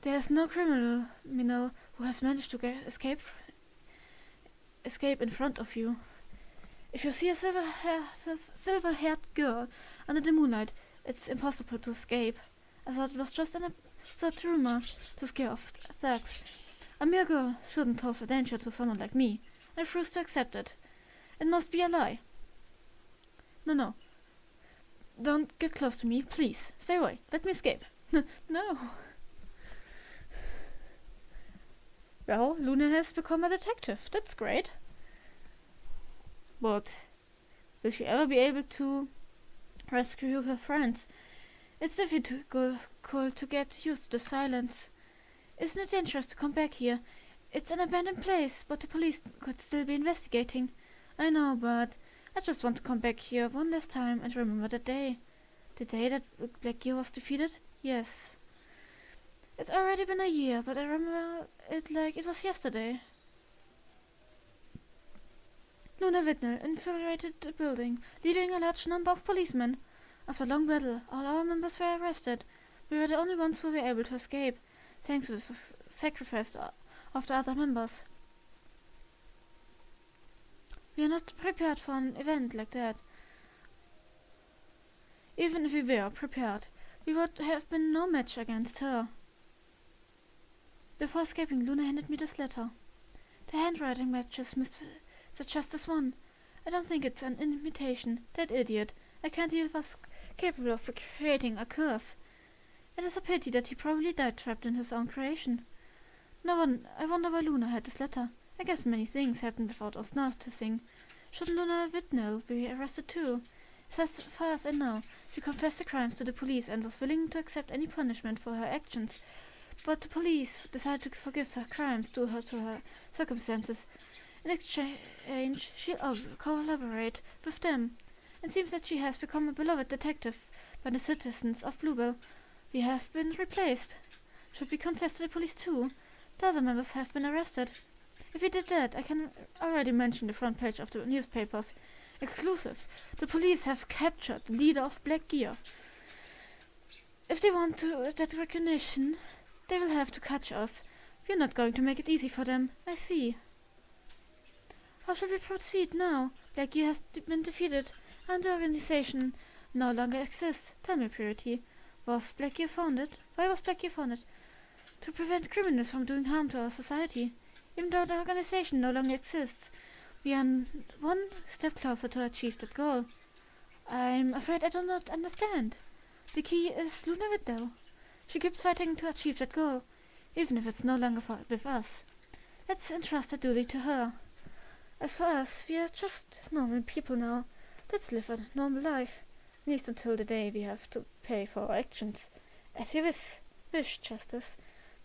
There is no criminal who has managed to escape in front of you. If you see a silver-haired girl under the moonlight, it's impossible to escape. I thought it was just an absurd rumor to scare off thugs. A mere girl shouldn't pose a danger to someone like me. I refuse to accept it. It must be a lie. No. Don't get close to me, please. Stay away. Let me escape. No. Well, Luna has become a detective. That's great. But will she ever be able to rescue her friends? It's difficult to get used to the silence. Isn't it dangerous to come back here? It's an abandoned place, but the police could still be investigating. I know, but I just want to come back here one last time and remember that day. The day that Black Gear was defeated? Yes. It's already been a year, but I remember it like it was yesterday. Luna Whitnell infiltrated the building, leading a large number of policemen. After a long battle, all our members were arrested. We were the only ones who were able to escape, thanks to the sacrifice of the other members. We are not prepared for an event like that. Even if we were prepared, we would have been no match against her. Before escaping, Luna handed me this letter. The handwriting matches Mr. Justice 1. I don't think it's an imitation. That idiot. I can't he was capable of creating a curse. It is a pity that he probably died trapped in his own creation. I wonder why Luna had this letter. I guess many things happened without us noticing. Should Luna Whitnell be arrested too? As far as I know, she confessed the crimes to the police and was willing to accept any punishment for her actions. But the police decided to forgive her crimes due to her circumstances. In exchange, she'll collaborate with them. It seems that she has become a beloved detective by the citizens of Bluebell. We have been replaced. Should we confess to the police too? The other members have been arrested. If we did that, I can already mention the front page of the newspapers. Exclusive. The police have captured the leader of Black Gear. If they want that recognition, they will have to catch us. We're not going to make it easy for them. I see. How should we proceed now? Black Gear has been defeated, and the organization no longer exists. Tell me, Purity, was Black Gear founded? Why was Black Gear founded? To prevent criminals from doing harm to our society. Even though the organization no longer exists, we are one step closer to achieve that goal. I'm afraid I do not understand. The key is Luna Whitnell. She keeps fighting to achieve that goal, even if it's no longer with us. Let's entrust that duty to her. As for us, we are just normal people now. Let's live a normal life, at least until the day we have to pay for our actions. As you wish, Justice.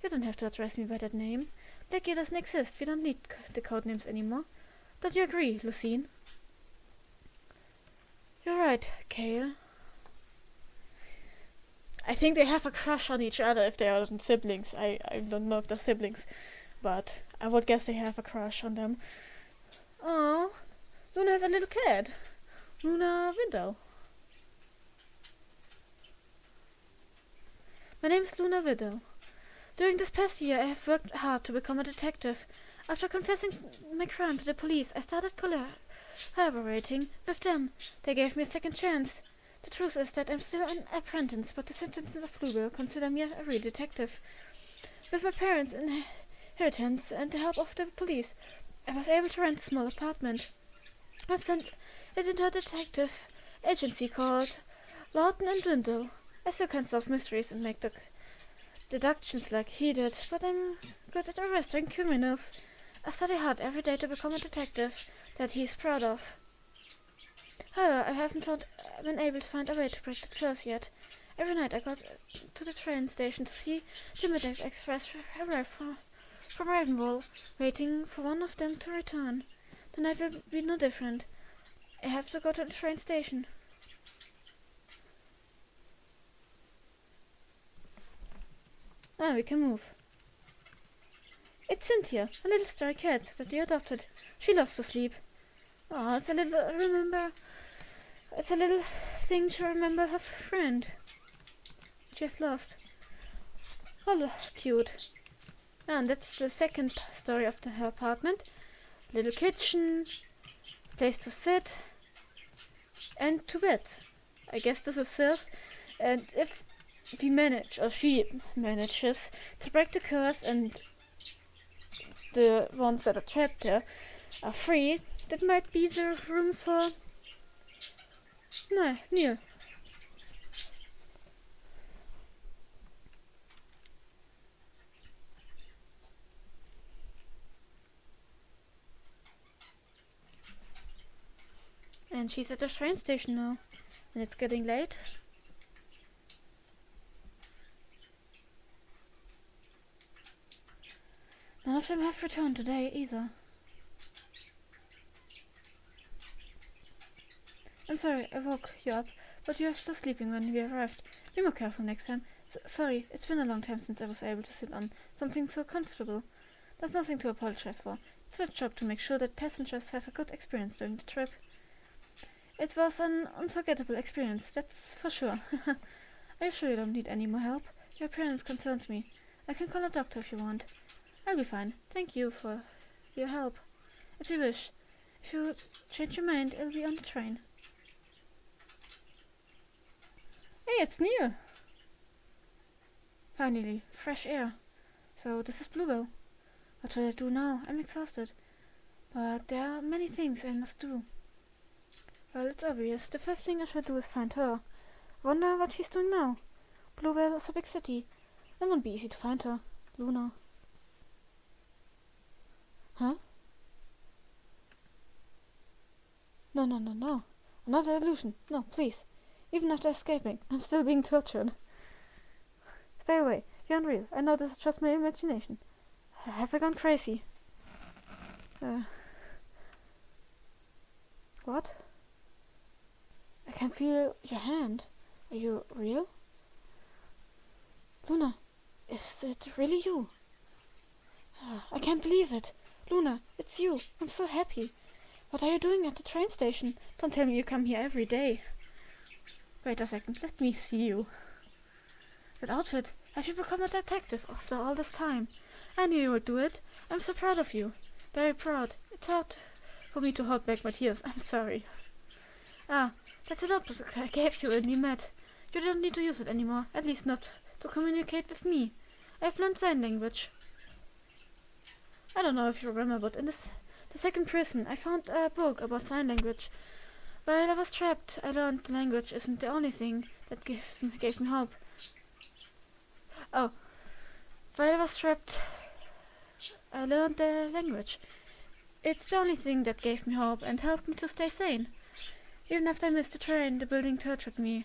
You don't have to address me by that name. Black Gear doesn't exist. We don't need the code names anymore. Don't you agree, Lucine? You're right, Kale. I think they have a crush on each other if they are siblings. I don't know if they're siblings, but I would guess they have a crush on them. Oh, Luna has a little cat. Luna Whitnell. My name is Luna Whitnell. During this past year, I have worked hard to become a detective. After confessing my crime to the police, I started collaborating with them. They gave me a second chance. The truth is that I'm still an apprentice, but the citizens of Bluebell consider me a real detective. With my parents' inheritance and the help of the police, I was able to rent a small apartment. I've turned it into a detective agency called Lawton and Dwindle. I still can't solve mysteries and make deductions like he did, but I'm good at arresting criminals. I study hard every day to become a detective that he's proud of. However, I haven't been able to find a way to break the curse yet. Every night I go to the train station to see the Midnight Express arrive from Ravenwall, waiting for one of them to return. Tonight will be no different. I have to go to the train station. Ah, we can move. It's Cynthia, a little stray cat that you adopted. She loves to sleep. Oh, it's a little thing to remember her friend she has lost. Oh, cute. And that's the second story of her apartment. Little kitchen, place to sit, and 2 beds. I guess this is hers. And if we manage, or she manages, to break the curse and the ones that are trapped there are free, that might be the room for Neil. And she's at the train station now, and it's getting late. None of them have returned today either. I'm sorry I woke you up, but you were still sleeping when we arrived. Be more careful next time. Sorry, it's been a long time since I was able to sit on something so comfortable. There's nothing to apologize for. It's my job to make sure that passengers have a good experience during the trip. It was an unforgettable experience, that's for sure. Are you sure you don't need any more help? Your appearance concerns me. I can call a doctor if you want. I'll be fine. Thank you for your help. As you wish. If you change your mind, I'll be on the train. Hey, it's Neil! Finally, fresh air. So this is Bluebell. What should I do now? I'm exhausted. But there are many things I must do. Well, it's obvious. The first thing I should do is find her. Wonder what she's doing now. Bluebell is a big city. It won't be easy to find her. Luna. Huh? No. Another illusion. No, please. Even after escaping, I'm still being tortured. Stay away. You're unreal. I know this is just my imagination. Have I gone crazy? What? I can feel your hand. Are you real? Luna, is it really you? I can't believe it. Luna, it's you. I'm so happy. What are you doing at the train station? Don't tell me you come here every day. Wait a second, let me see you. That outfit. Have you become a detective after all this time? I knew you would do it. I'm so proud of you. Very proud. It's hard for me to hold back my tears. I'm sorry. Ah, that's a notebook I gave you when we met. You don't need to use it anymore, at least not to communicate with me. I've learned sign language. I don't know if you remember, but in the second prison, I found a book about sign language. While I was trapped, I learned the language isn't the only thing that gave me hope. Oh, while I was trapped, I learned the language. It's the only thing that gave me hope and helped me to stay sane. Even after I missed the train, the building tortured me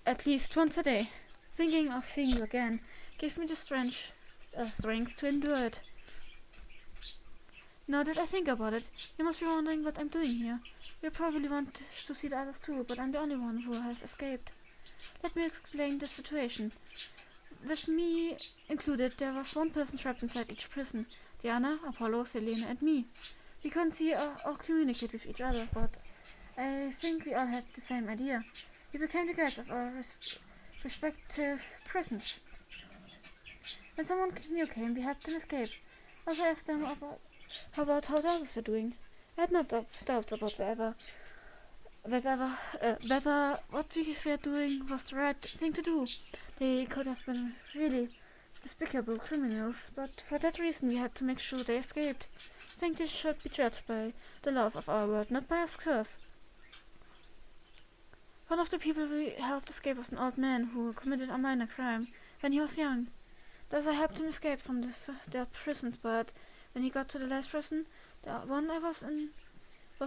at least once a day. Thinking of seeing you again gave me the strength to endure it. Now that I think about it, you must be wondering what I'm doing here. You probably want to see the others too, but I'm the only one who has escaped. Let me explain the situation. With me included, there was one person trapped inside each prison. Diana, Apollo, Selena and me. We couldn't see or communicate with each other, but I think we all had the same idea. We became the guides of our respective prisons. When someone new came, we helped them escape. Also asked them about how the others were doing. I had no doubts about wherever whether what we were doing was the right thing to do. They could have been really despicable criminals, but for that reason we had to make sure they escaped. I think they should be judged by the laws of our world, not by our curse. One of the people we helped escape was an old man who committed a minor crime when he was young. Thus I helped him escape from their prisons, but when he got to the last prison, the one I was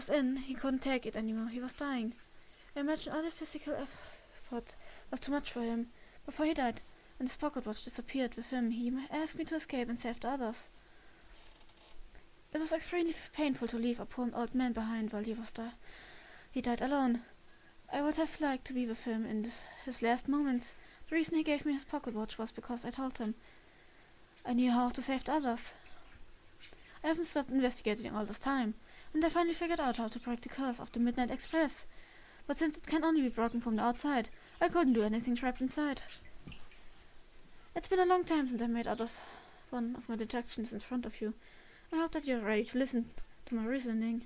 in, he couldn't take it anymore. He was dying. I imagine all the physical effort was too much for him. Before he died, and his pocket watch disappeared with him, he asked me to escape and save the others. It was extremely painful to leave a poor old man behind while he died alone. I would have liked to be with him in his last moments. The reason he gave me his pocket watch was because I told him I knew how to save the others. I haven't stopped investigating all this time, and I finally figured out how to break the curse of the Midnight Express. But since it can only be broken from the outside, I couldn't do anything trapped inside. It's been a long time since I made out of one of my deductions in front of you. I hope that you're ready to listen to my reasoning.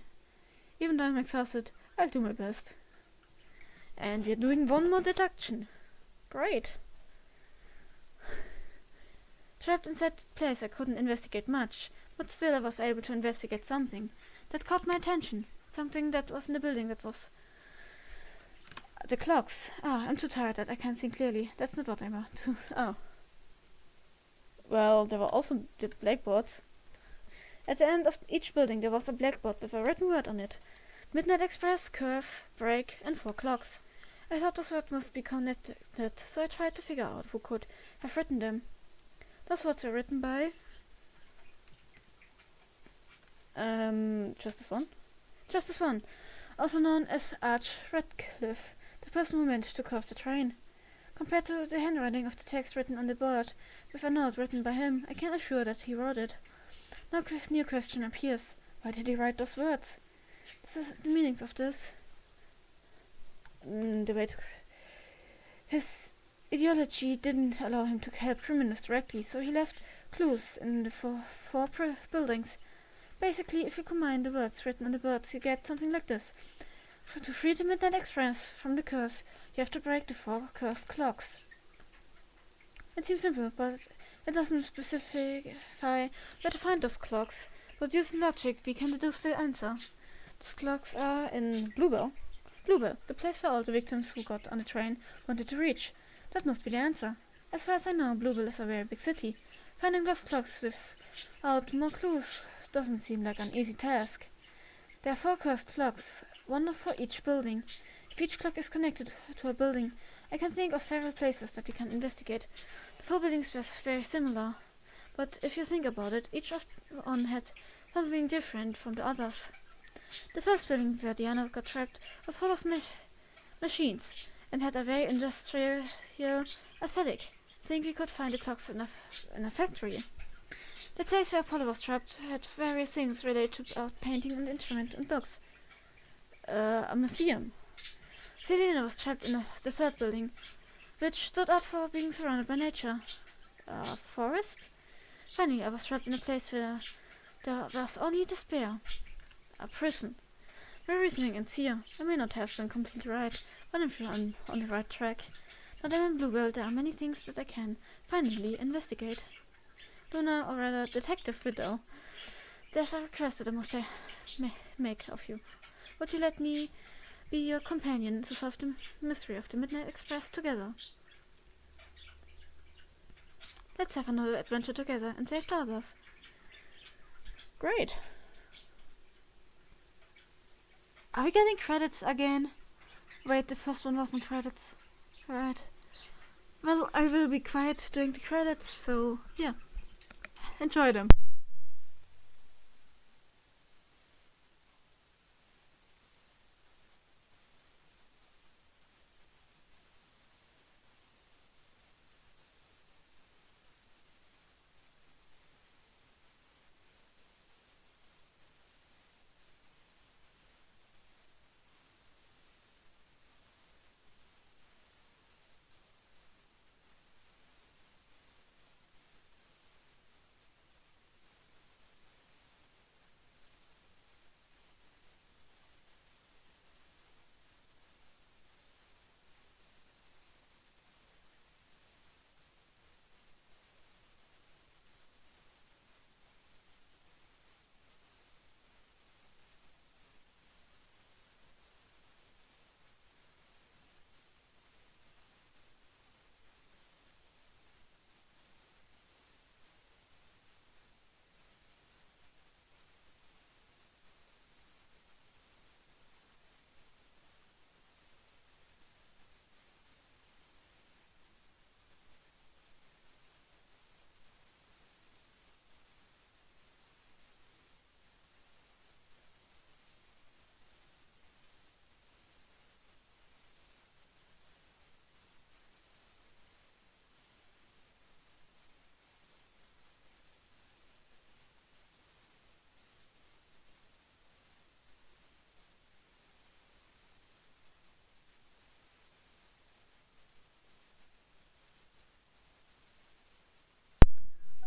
Even though I'm exhausted, I'll do my best. And we're doing one more deduction. Great. Trapped inside the place, I couldn't investigate much, but still I was able to investigate something that caught my attention. Something that was in the building that was the clocks. I'm too tired that I can't think clearly. That's not what I want to. Well, there were also the blackboards. At the end of each building there was a blackboard with a written word on it. Midnight Express, curse, break, and 4 clocks. I thought those words must be connected, so I tried to figure out who could have written them. Those words were written by Justice One. Justice One, also known as Arch Radcliffe, the person who managed to cause the train. Compared to the handwriting of the text written on the board, with a note written by him, I can assure that he wrote it. No new question appears. Why did he write those words? This is the meanings of this. His ideology didn't allow him to help criminals directly, so he left clues in the four buildings. Basically, if you combine the words written on the boards, you get something like this. To free the Midnight Express from the curse, you have to break the 4 cursed clocks. It seems simple, but it doesn't specify where to find those clocks. But using logic, we can deduce the answer. Those clocks are in Bluebell. Bluebell, the place where all the victims who got on the train wanted to reach. That must be the answer. As far as I know, Bluebell is a very big city. Finding those clocks without more clues doesn't seem like an easy task. There are 4 cursed clocks, one for each building. If each clock is connected to a building, I can think of several places that we can investigate. The 4 buildings were very similar, but if you think about it, each one had something different from the others. The first building where Diana got trapped was full of machines and had a very industrial aesthetic. I think we could find the clocks in a factory. The place where Apollo was trapped had various things related to art, painting, and instrument and books. A museum. Selena was trapped in the third building, which stood out for being surrounded by nature. A forest? Finally, I was trapped in a place where there was only despair. A prison. My reasoning ends here. I may not have been completely right, but I'm sure I'm on the right track. Now that I'm in Bluebell, there are many things that I can finally investigate. Luna, or rather Detective Widow, there's a request that I must make of you. Would you let me be your companion to solve the mystery of the Midnight Express together? Let's have another adventure together and save the others. Great. Are we getting credits again? Wait, the first one wasn't credits. Alright. Well, I will be quiet during the credits, so yeah. Enjoy them.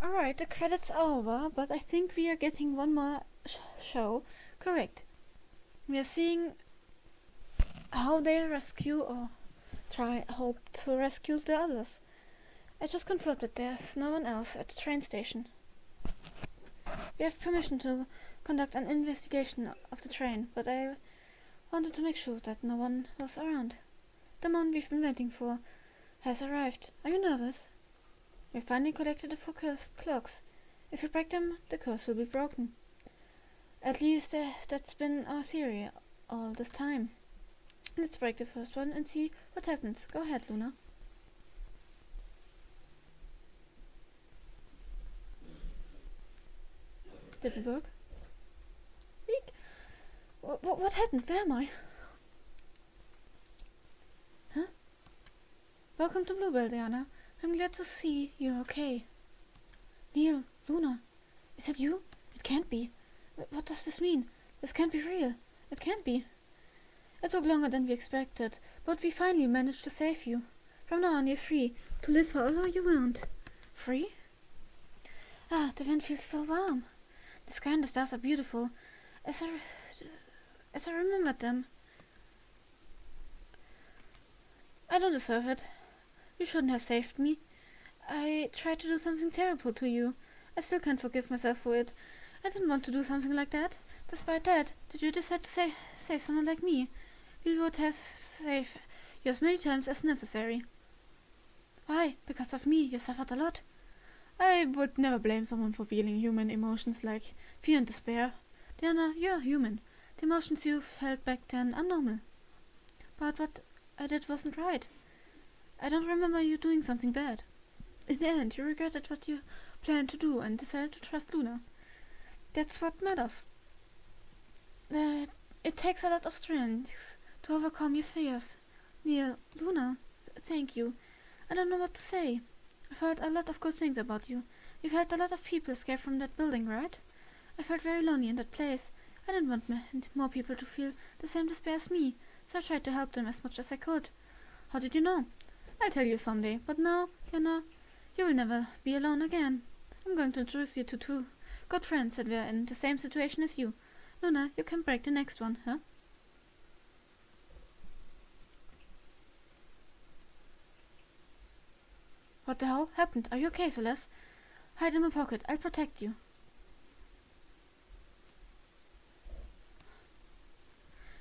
Alright, the credits are over, but I think we are getting one more show correct. We are seeing how they rescue or hope to rescue the others. I just confirmed that there's no one else at the train station. We have permission to conduct an investigation of the train, but I wanted to make sure that no one was around. The man we've been waiting for has arrived. Are you nervous? We finally collected the 4 cursed clocks. If we break them, the curse will be broken. At least that's been our theory all this time. Let's break the first one and see what happens. Go ahead, Luna. Did it work? Eek! What happened? Where am I? Huh? Welcome to Bluebell, Diana. I'm glad to see you're okay. Neil, Luna, is it you? It can't be. What does this mean? This can't be real. It can't be. It took longer than we expected, but we finally managed to save you. From now on, you're free to live however you want. Free? Ah, the wind feels so warm. The sky and the stars are beautiful, as I remembered them. I don't deserve it. You shouldn't have saved me. I tried to do something terrible to you. I still can't forgive myself for it. I didn't want to do something like that. Despite that, did you decide to save someone like me? You would have saved you as many times as necessary. Why? Because of me, you suffered a lot. I would never blame someone for feeling human emotions like fear and despair. Diana, you're human. The emotions you felt back then are normal. But what I did wasn't right. I don't remember you doing something bad. In the end, you regretted what you planned to do and decided to trust Luna. That's what matters. It takes a lot of strength to overcome your fears. Neil, Luna, thank you. I don't know what to say. I've heard a lot of good things about you. You've helped a lot of people escape from that building, right? I felt very lonely in that place. I didn't want more people to feel the same despair as me, so I tried to help them as much as I could. How did you know? I'll tell you someday, but now, you will never be alone again. I'm going to introduce you to 2 good friends that were in the same situation as you. Luna, you can break the next one, huh? What the hell happened? Are you okay, Celeste? Hide in my pocket. I'll protect you.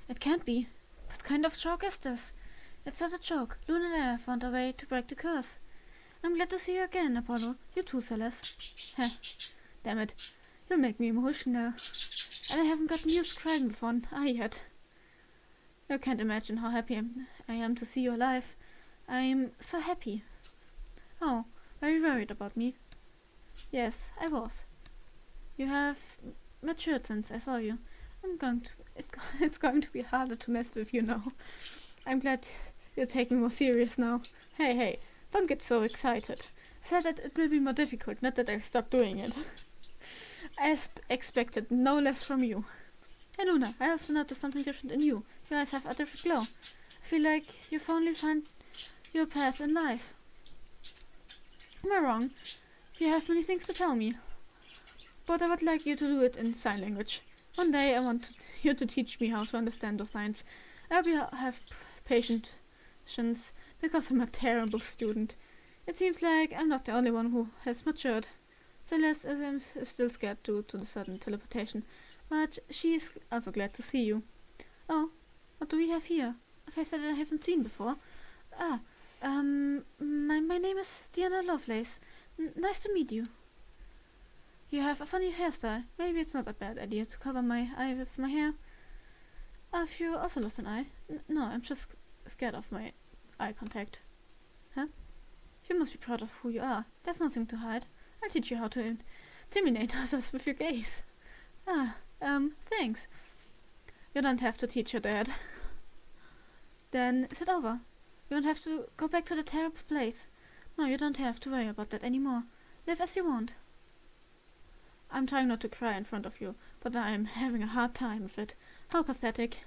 It can't be. What kind of joke is this? It's not a joke. Luna and I found a way to break the curse. I'm glad to see you again, Apollo. You too, Celeste. Heh. Damn it. You'll make me emotional. And I haven't gotten used to crying before an eye yet. You can't imagine how happy I am to see you alive. I'm so happy. Oh, were you worried about me? Yes, I was. You have matured since I saw you. It's going to be harder to mess with you now. I'm glad you're taking more serious now. Hey, don't get so excited. I said that it will be more difficult, not that I'll stop doing it. I expected no less from you. Hey Luna, I also noticed something different in you. Your eyes have a different glow. I feel like you finally found your path in life. Am I wrong? You have many things to tell me. But I would like you to do it in sign language. One day I want you to teach me how to understand those signs. I hope you have patience, because I'm a terrible student. It seems like I'm not the only one who has matured. Celeste is still scared due to the sudden teleportation, but she is also glad to see you. Oh, what do we have here? A face that I haven't seen before. My name is Diana Lovelace. Nice to meet you. You have a funny hairstyle. Maybe it's not a bad idea to cover my eye with my hair. Have you also lost an eye? No, I'm just scared of my eye contact. Huh? You must be proud of who you are. There's nothing to hide. I'll teach you how to intimidate others with your gaze. Thanks. You don't have to teach your dad. Then is it over? You don't have to go back to the terrible place. No, you don't have to worry about that anymore. Live as you want. I'm trying not to cry in front of you, but I'm having a hard time with it. How pathetic.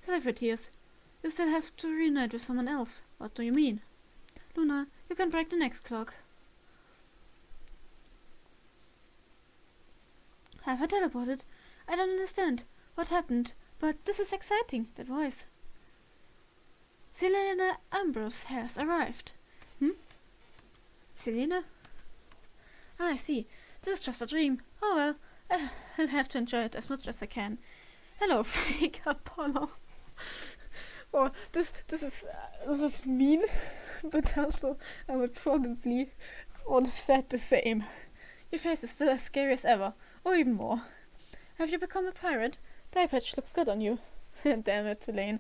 Save your tears. You still have to reunite with someone else. What do you mean? Luna, you can break the next clock. have I teleported? I don't understand what happened, but this is exciting, that voice. Selena Ambrose has arrived. Selena? Ah, I see. This is just a dream. Oh well, I'll have to enjoy it as much as I can. Hello, fake Apollo. Oh, this is mean, but also I would probably would have said the same. Your face is still as scary as ever, or even more. Have you become a pirate? The eye patch looks good on you. Damn it, Elaine.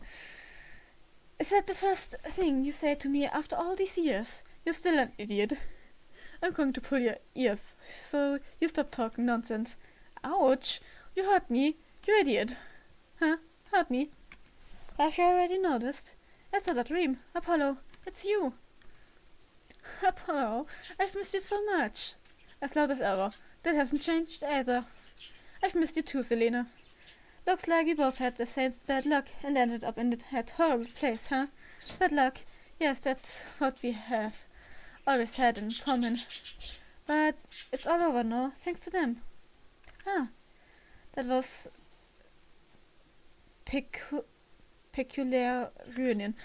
Is that the first thing you say to me after all these years? You're still an idiot. I'm going to pull your ears, so you stop talking nonsense. Ouch! You hurt me, you idiot. Huh? Hurt me? Have you already noticed? It's not a dream. Apollo, it's you. Apollo, I've missed you so much. As loud as ever. That hasn't changed either. I've missed you too, Selena. Looks like we both had the same bad luck and ended up in that horrible place, huh? Bad luck. Yes, that's what we have always had in common. But it's all over now, thanks to them. Ah, that was peculiar reunion.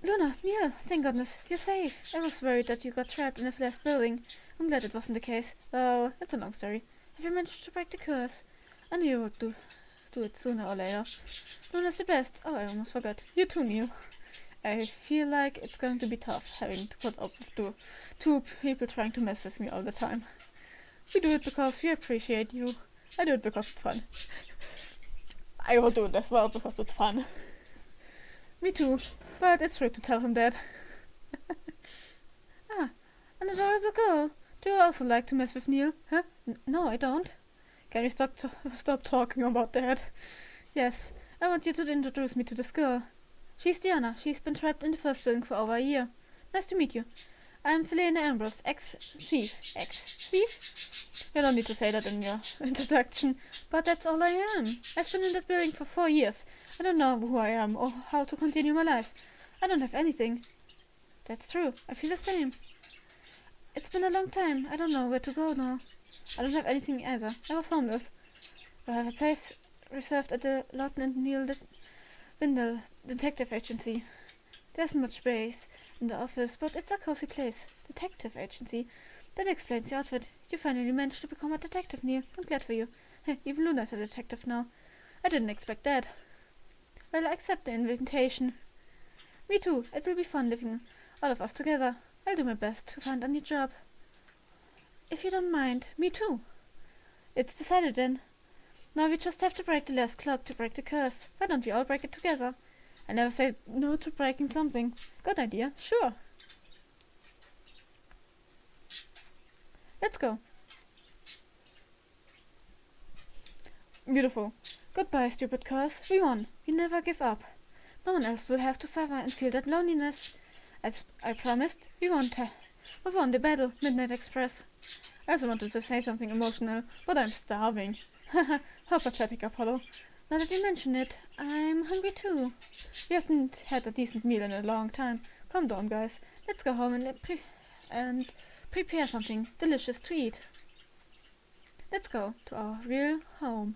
Luna, Neil, thank goodness, you're safe. I was worried that you got trapped in a glass building. I'm glad it wasn't the case. Well, it's a long story. Have you managed to break the curse? I knew you would do it sooner or later. Luna's the best. Oh, I almost forgot. You too, Neil. I feel like it's going to be tough having to put up with two people trying to mess with me all the time. We do it because we appreciate you. I do it because it's fun. I will do it as well because it's fun. Me too, but it's rude to tell him that. Ah, an adorable girl. Do you also like to mess with Neil? Huh? No, I don't. Can we stop talking about that? Yes, I want you to introduce me to this girl. She's Diana. She's been trapped in the first building for over a year. Nice to meet you. I'm Selena Ambrose, ex-thief. Ex-thief? You don't need to say that in your introduction, but that's all I am. I've been in that building for 4 years. I don't know who I am or how to continue my life. I don't have anything. That's true. I feel the same. It's been a long time. I don't know where to go now. I don't have anything either. I was homeless. I have a place reserved at the Lawton and Neil Windle Detective Agency. There's much space in the office, but it's a cozy place. Detective Agency. That explains the outfit. You finally managed to become a detective, Neil. I'm glad for you. Hey, even Luna's a detective now. I didn't expect that. Well, I accept the invitation. Me too. It will be fun living all of us together. I'll do my best to find a new job. If you don't mind, me too. It's decided then. Now we just have to break the last clock to break the curse. Why don't we all break it together? I never say no to breaking something. Good idea, sure. Let's go. Beautiful. Goodbye, stupid curse. We won. We never give up. No one else will have to suffer and feel that loneliness. As I promised, we won the battle, Midnight Express. I also wanted to say something emotional, but I'm starving. Haha, how pathetic, Apollo. Now that you mention it, I'm hungry too. We haven't had a decent meal in a long time. Come down, guys. Let's go home and prepare something delicious to eat. Let's go to our real home.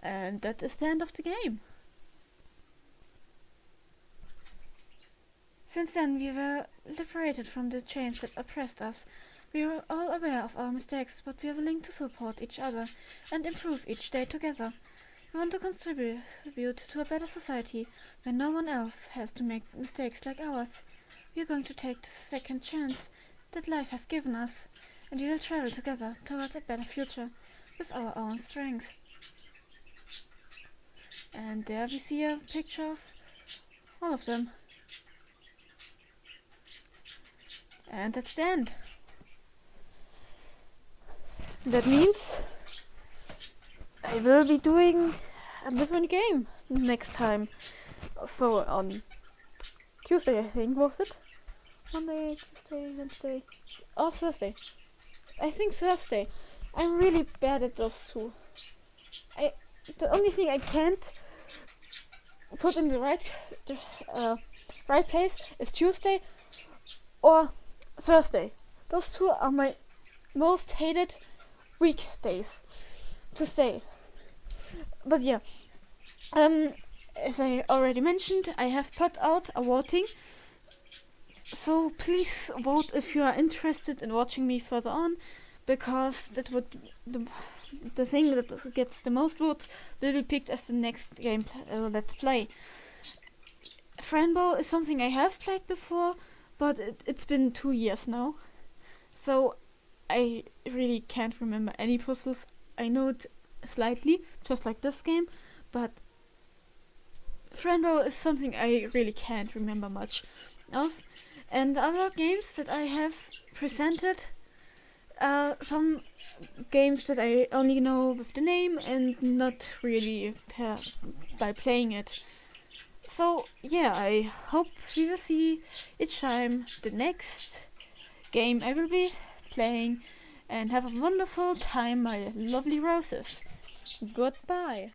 And that is the end of the game. Since then, we were liberated from the chains that oppressed us. We are all aware of our mistakes, but we are willing to support each other and improve each day together. We want to contribute to a better society where no one else has to make mistakes like ours. We are going to take the second chance that life has given us, and we will travel together towards a better future with our own strengths. And there we see a picture of all of them. And that's the end. That means I will be doing a different game next time. So on Tuesday, I think, was it? Monday, Tuesday, Wednesday, or Thursday. I think Thursday. I'm really bad at those two. The only thing I can't put in the right place is Tuesday or Thursday. Those two are my most hated weekdays to say. But yeah, as I already mentioned, I have put out a voting. So please vote if you are interested in watching me further on, because that would the thing that gets the most votes will be picked as the next game let's play. Franbo is something I have played before, but it's been 2 years now, so I really can't remember any puzzles. I know it slightly, just like this game, but Franbo is something I really can't remember much of. And other games that I have presented, some games that I only know with the name and not really by playing it. So yeah, I hope we will see each time the next game I will be playing, and have a wonderful time, my lovely roses. Goodbye.